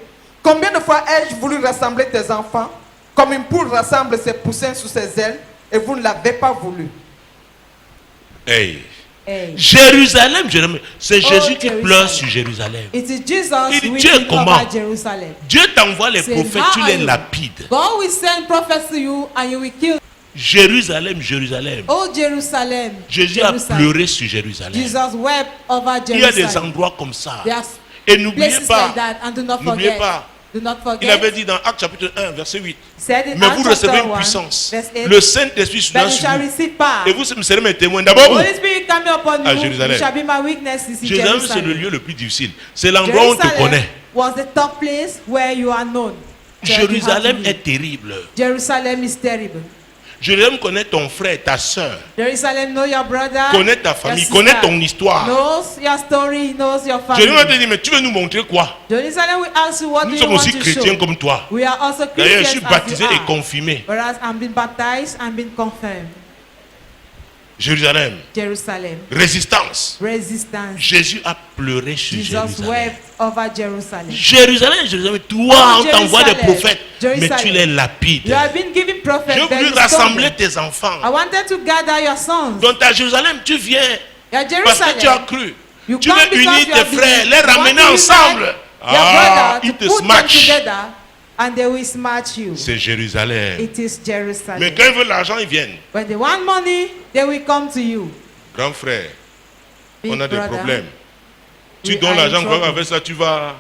Combien de fois ai-je voulu rassembler tes enfants, comme une poule rassemble ses poussins sous ses ailes, et vous ne l'avez pas voulu. Hey. Hey. Jérusalem, Jérusalem. C'est Oh, Jésus qui Jérusalem. pleure sur Jérusalem. It is Jesus Il dit, weeping Dieu, comment? over Jerusalem. Dieu t'envoie les Saying, prophètes, how tu are les you? lapides. God will send prophets to you and you will kill. Jérusalem, Jérusalem. Oh Jerusalem, Jésus a Jerusalem. pleuré sur Jérusalem. Jesus wept over Il y a des Jerusalem. endroits comme ça. There are Et n'oubliez places pas, like that, and do not n'oubliez forget. pas, Do not il forget. avait dit dans Actes chapitre 1, verset 8, Said in mais Acts vous chapter recevrez une 1, puissance. verse 8, Le Saint-Esprit sera But you sur shall vous. receive power. Et vous serez mes témoins. D'abord, où? Holy Spirit coming upon À you. Jérusalem. You shall be my witnesses in Jérusalem, c'est le Jerusalem. lieu le plus difficile. C'est l'endroit où on te Jerusalem connaît. was the top place where you are known. That you have Jérusalem to be. est terrible. Jerusalem is terrible. Jérusalem connaît ton frère, ta soeur, Jerusalem know your brother. connaît ta your famille, sister. connaît ton histoire. Knows your story, knows your Jérusalem va te family. dire, mais tu veux nous montrer quoi? Jerusalem will ask you what Nous do you sommes want aussi to chrétiens show. comme toi. We are also D'ailleurs, je Christians suis as baptisé you et are. confirmé. Whereas I'm being baptized and been confirmed. Jérusalem, Jerusalem. résistance. Resistance. Jésus a pleuré sur Jesus Jérusalem. wept over Jerusalem. Jérusalem, Jérusalem, toi, on t'envoie des Jerusalem, prophètes, mais Jerusalem. tu les lapides. You have been given prophets. J'ai but voulu you stoned rassembler them. tes enfants. I wanted to gather your sons. Donc à Jérusalem, tu viens You're parce que tu as Jerusalem. cru. You Tu come veux because unir you tes have frères, believed. les You want ramener to unite ensemble. Your brother Ils to te put them smatchent. together and they will smash you. C'est Jérusalem. It is Jerusalem. Mais quand ils veulent l'argent, ils viennent. When they want money, they will come to you. Grand frère, Big on a des brother, problèmes. Tu we donnes are in l'argent, trouble. avec ça, tu vas.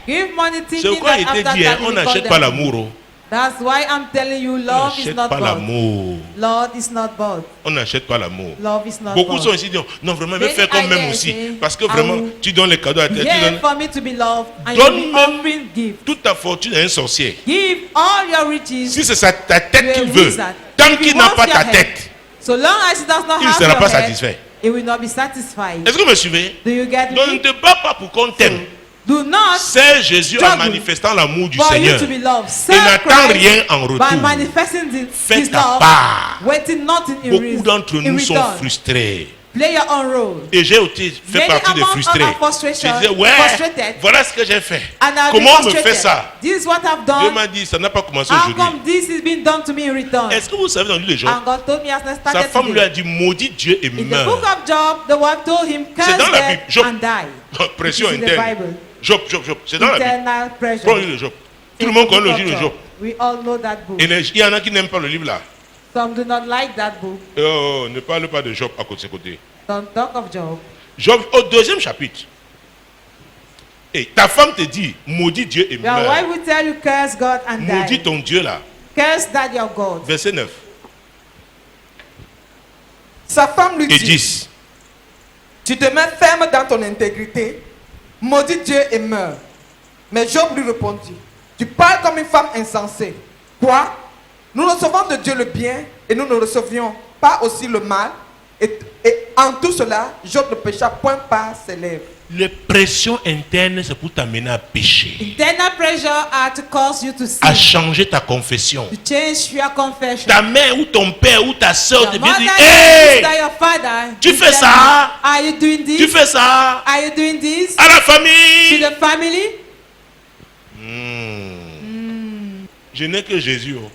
Give money C'est thinking pourquoi that il était after dit, hein, that on you will n'achète call pas them. l'amour. Oh. That's why I'm telling you, On love is n'achète not pas bought. l'amour. Love is not bought. On n'achète pas l'amour. Love is not Beaucoup bought. sont ici, disent, non, vraiment, mais Many fais comme même ideas, aussi. eh, Parce que I vraiment, will- tu donnes les cadeaux à tête. Tu Yeah, donnes for me to be loved and Donne you be même- offering gift. toute ta fortune à un sorcier. Give all your riches Si c'est ta to tête a qu'il veut, wizard. tant If he qu'il n'a wants pas your ta head, tête, so long as he does not il ne have sera your pas head, satisfait. he will not be satisfied. Est-ce que vous me suivez? Do you get Donc ne me? te bats pas pour qu'on t'aime. Do not C'est Jésus en struggle manifestant l'amour du for Seigneur. you to be loved. Et Serve n'attends Christ rien en by retour. manifesting Fais his ta love, part. waiting nothing in Beaucoup d'entre nous sont return. frustrés. Play your own role. Et j'ai aussi fait Many partie des among frustrés. us are frustrated, Je disais, ouais, frustrated. voilà ce que j'ai fait. And I've been Comment on me frustrated. fait ça? This is what I've Dieu done. m'a dit, ça n'a pas commencé How aujourd'hui. come this is being done to me in return? Est-ce que vous savez dans le livre de Job, And God told me as I sa started femme lui a today. dit, maudit Dieu et In the book meurt. of Job, the wife told him, curse dans la death Bible. Job. and die. Pression It is in the interne. Bible. Job. C'est dans la Bible. Internal pressure. Prends le livre de Job. Tout le In monde the connaît le book livre of de Job. We all know that book. Et il y en a qui n'aiment pas le livre là. Some do not like that book. Oh, ne parle pas de Job à côté. Don't talk of Job. Job, au deuxième chapitre. Et ta femme te dit, maudit Dieu et Your wife meurt. will tell you, curse God and Maudit die. ton Dieu là. Curse that your God. Verset 9 Sa femme lui et dit, 10. tu demeures ferme dans ton intégrité, maudit Dieu et meurs. Mais Job lui répondit, tu parles comme une femme insensée. Quoi? Nous recevons de Dieu le bien et nous ne recevions pas aussi le mal. Et en tout cela, Job ne pécha point par ses lèvres. Les pressions internes, c'est pour t'amener à pécher. Internal pressure are to cause you to À sin. changer ta confession. To change your confession. Ta mère ou ton père ou ta soeur te Your vient mother, dire, your hey, sister, your father. tu will fais tell ça? you, are you doing tu this? fais ça Are you doing this? à la To famille. the family? Je n'ai que Jésus. Oh.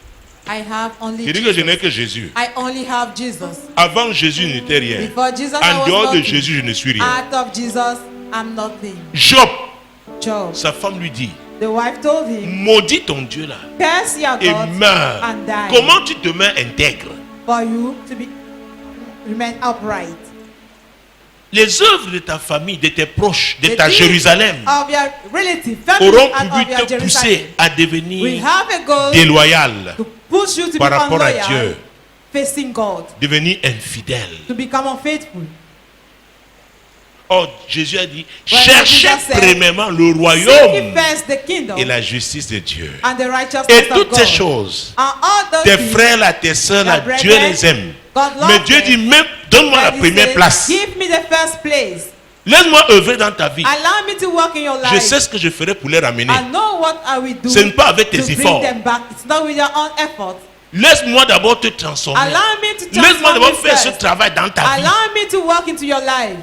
I have only Je dis que je Jesus. n'ai que Jésus. I only have Jesus. Avant Jésus, je n'étais rien. Before Jesus, I En was dehors de nothing. Jésus, je ne suis rien. Out of Jesus, I'm nothing. Job, Job. sa femme lui dit, The wife told him, maudit ton Dieu là curse your et God meurs. and die. Comment tu demeures intègre? For you to be remain upright. Les œuvres de ta famille, de tes proches, de The ta deeds Jérusalem of your relative, family, auront and pu of your te Jerusalem. pousser à We devenir have a goal déloyal, to push you to par become rapport à loyal, Dieu. facing God, devenir infidèle. to become unfaithful. Or, Jésus a dit, Well, cherchez Jesus said, premièrement le Seek royaume first the kingdom et la justice de Dieu. and the righteousness Et of toutes God. ces choses, And all those tes things, frères là, tes soeurs là, your Dieu brethren, les aime. God loves Mais Dieu them. dit, même donne-moi la God, he première says, place. give me the first place. Laisse-moi œuvrer dans ta vie. Allow me to work in your Je life. sais ce que je ferai pour les ramener. I know what I will do Ce n'est pas avec to tes bring efforts. them back. It's not with your own effort. Laisse-moi d'abord te transformer. Allow me to Laisse-moi transform d'abord me faire ce first. travail dans ta vie. Allow me to work into your life.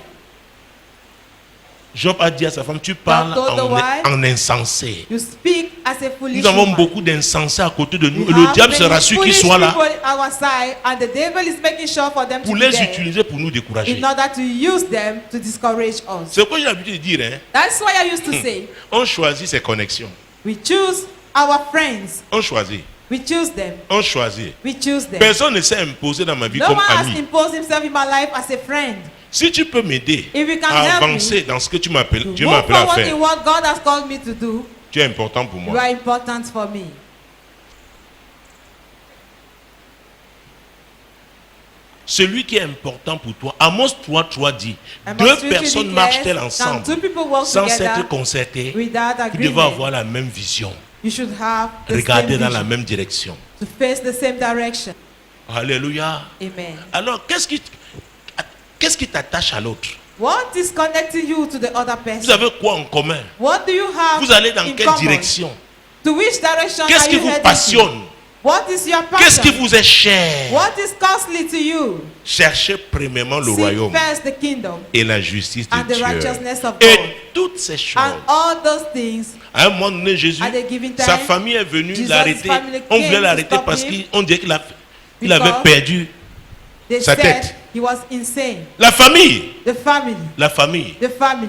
Job a dit à sa femme, tu parles told the wife, en insensé. You speak as a foolish Nous avons woman. beaucoup d'insensés à côté de nous. We Et le have diable se many rassure qu'ils foolish soient là people at our side, and the devil is making sure for them pour to be les there utiliser pour nous décourager. in order to use them to discourage us. C'est quoi j'ai l'habitude de dire. Hein? That's why I used to say, On choisit ses connexions. we choose our friends. On choisit. We choose them. On choisit. We choose them. Personne ne s'est imposé dans ma vie No comme one has ami. imposed himself in my life as a friend. Si tu peux m'aider If you can à help avancer me dans ce que Dieu m'a appelé move à forward in faire, what God has called me to do, tu es important pour you moi. are important for me. Celui qui est important pour toi, Amos 3 dit, Amos deux 3 personnes declares, marchent-elles can ensemble two people work sans together s'être concertées, without qui devaient agreement? avoir la même vision, You should have the regarder same dans la vision, même direction. to face the same direction. Alléluia. Amen. Alors, qu'est-ce qui t'attache à l'autre? What is connecting you to the other Vous person? avez quoi en commun? What do you have Vous allez dans in quelle common? direction? To which direction Qu'est-ce are qui you vous heading passionne? to? What is your Qu'est-ce qui passion? vous est cher? What is costly to you? Cherchez premièrement le Seek royaume first the kingdom et la justice and de the Dieu. righteousness of Et God. toutes ces choses. And all those things, À un moment donné, Jésus, at a given time, sa famille est venue Jesus' l'arrêter. family On came voulait to l'arrêter stop parce him qu'on dirait qu'il avait because perdu they sa said tête. he was insane. La famille. The family, La famille. the family,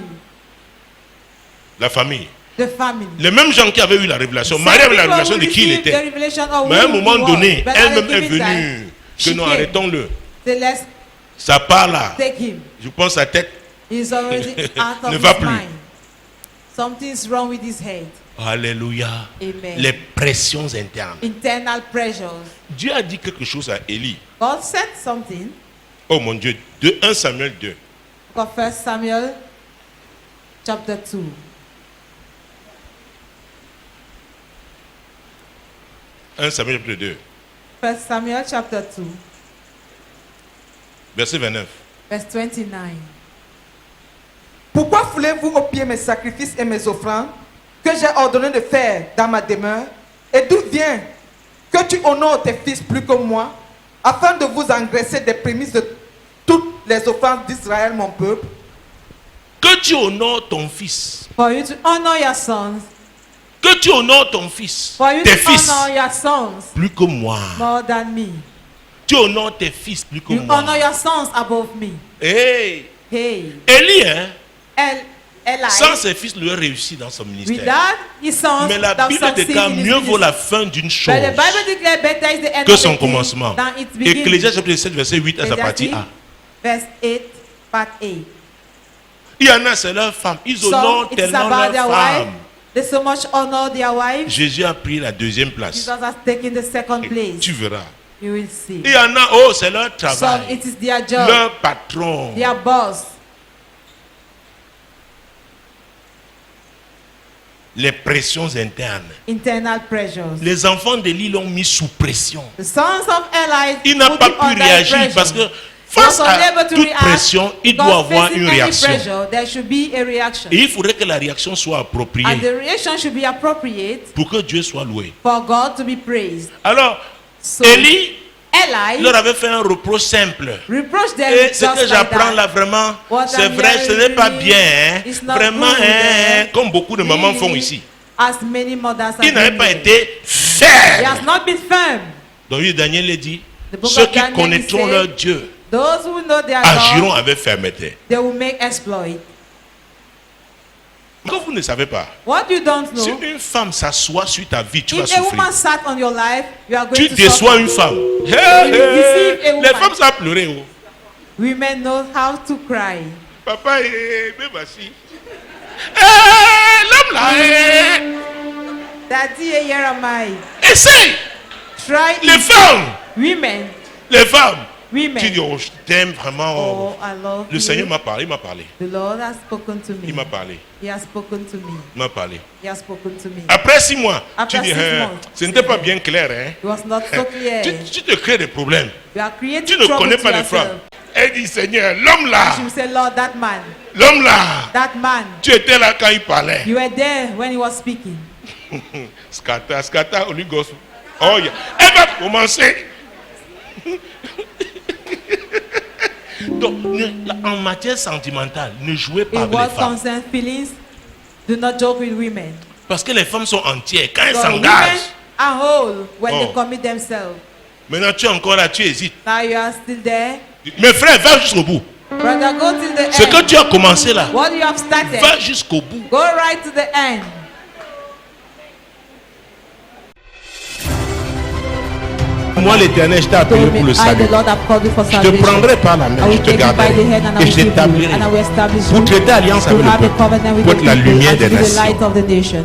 La famille. the family. Les mêmes gens qui avaient eu la révélation. Same Marie avait la people révélation who de qui il received the était. revelation of Mais à un who moment he was, donné, but at a elle-même est given time, venue. Que she non, came. arrêtons-le. Say, let's Ça part là. take him. Je pense sa tête He's already out of ne his va plus. mind. Something's wrong with his head. Alléluia. Amen. Les pressions internes. Internal pressures. Dieu a dit quelque chose à Élie. God said something. Oh mon Dieu. 1 Samuel 2. Book of 1 Samuel, chapter 2. Un Samuel chapitre 2. 1 Samuel, chapter 2, Verset 29. verse 29. Pourquoi foulez-vous aux pieds mes sacrifices et mes offrandes que j'ai ordonné de faire dans ma demeure? Et d'où vient que tu honores tes fils plus que moi, afin de vous engraisser des prémices de toutes les offrandes d'Israël, mon peuple? Que tu honores ton fils. For you to honor your sons, Que tu honores ton fils. for you Tes to fils. honor your sons Plus que moi. more than me. Tu honores tes fils plus que You moi. honor your sons above me. Hey. Hey, Élie, hein, Eli, sans ses fils, lui a réussi dans son ministère. without his sons, Mais la that Bible succeed déclare in his mieux vaut ministry. la fin d'une chose But the Bible declares better is the end que of son a thing commencement. than its beginning. Ecclésiaste chapitre 7, verset 8 à sa partie Ecclesiastes, A. verse 8, part 8. Il y en a, c'est leur femme. Ils Some, honorent it is tellement about leur their wife. femme. They so much honor their wives. Jésus a pris la deuxième place. Jesus has taken the second Et place. tu verras. You will see. Il y en a, oh, c'est leur Some, travail. it is their job, Leur patron. their boss. Les pressions internes. Internal pressures. Les enfants d'Élie l'ont mis sous pression. The sons of Eli Il n'a put pas him pu under réagir pressure. parce que He face was à unable to toute react, pression, il because doit avoir facing une any réaction. pressure, there should be a reaction. Et il faudrait que la réaction soit And appropriée the reaction should be appropriate pour que Dieu soit loué. for God to be praised. Alors, So, Élie Eli leur avait fait un reproche simple. reproached them Et ce just que like j'apprends that. là vraiment, What c'est I'm vrai, ce n'est pas hearing bien. Hein. is not Vraiment, good, hein, comme beaucoup de mamans Really, font ici. As many mothers Il have n'avait been pas there. été He ferme. has not been firm. Donc, Daniel a dit, The book ceux of qui Daniel, connaîtront he said, leur Dieu Those who know their agiront God, avec fermeté. they will make exploit. Quand vous ne savez pas, What you don't si know, une femme s'assoit sur ta vie, tu vas if a souffrir. woman sat on your life, you are going Tu to déçois suffer. une femme. You deceive a Les woman. femmes savent pleurer. Oh. Women know how to cry. Papa, même assis. L'homme là, Daddy, here am I. essaye. Try Les it. femmes, Women, les femmes. women. Tu dis, oh, je t'aime vraiment. Oh, I love Le you. Seigneur m'a parlé, il m'a parlé. The Lord has spoken to me. Il m'a parlé, He has spoken to me. il m'a parlé. He has spoken to me. Après 6 mois, After tu dis, 6 hein, months, ce n'était pas bien clair. Hein. It was not so clear. Tu te crées des problèmes. You are creating Tu ne trouble connais to pas les yourself. femmes. Elle dit, Seigneur, l'homme là, She will say, Lord, that man, l'homme là, that man, tu étais là quand il parlait. you were there when he was speaking. Scata, Holy Ghost. Oh, yeah. Elle va commencer. Donc, en matière sentimentale, ne jouez pas In avec les what femmes. concerns feelings, do not joke with women. Parce que les femmes sont entières. Quand elles So women s'engagent, are whole when Oh. they commit themselves. maintenant tu es encore là, tu hésites. Now you are still there. Mes frères, va jusqu'au bout. Brother, go till the Ce que end. tu as commencé là, What you have started, va jusqu'au bout. go right to the end. moi l'Éternel, je t'ai appelé Told me, pour le I, salut. the Lord, have called you for Je te salvation. prendrai par la main, I je will te take you by garderai the hand and I et will je keep you, t'établirai and I will establish pour you traiter alliance to avec have le a peuple, covenant with pour the être la people lumière and to des be the nations. light of the nation.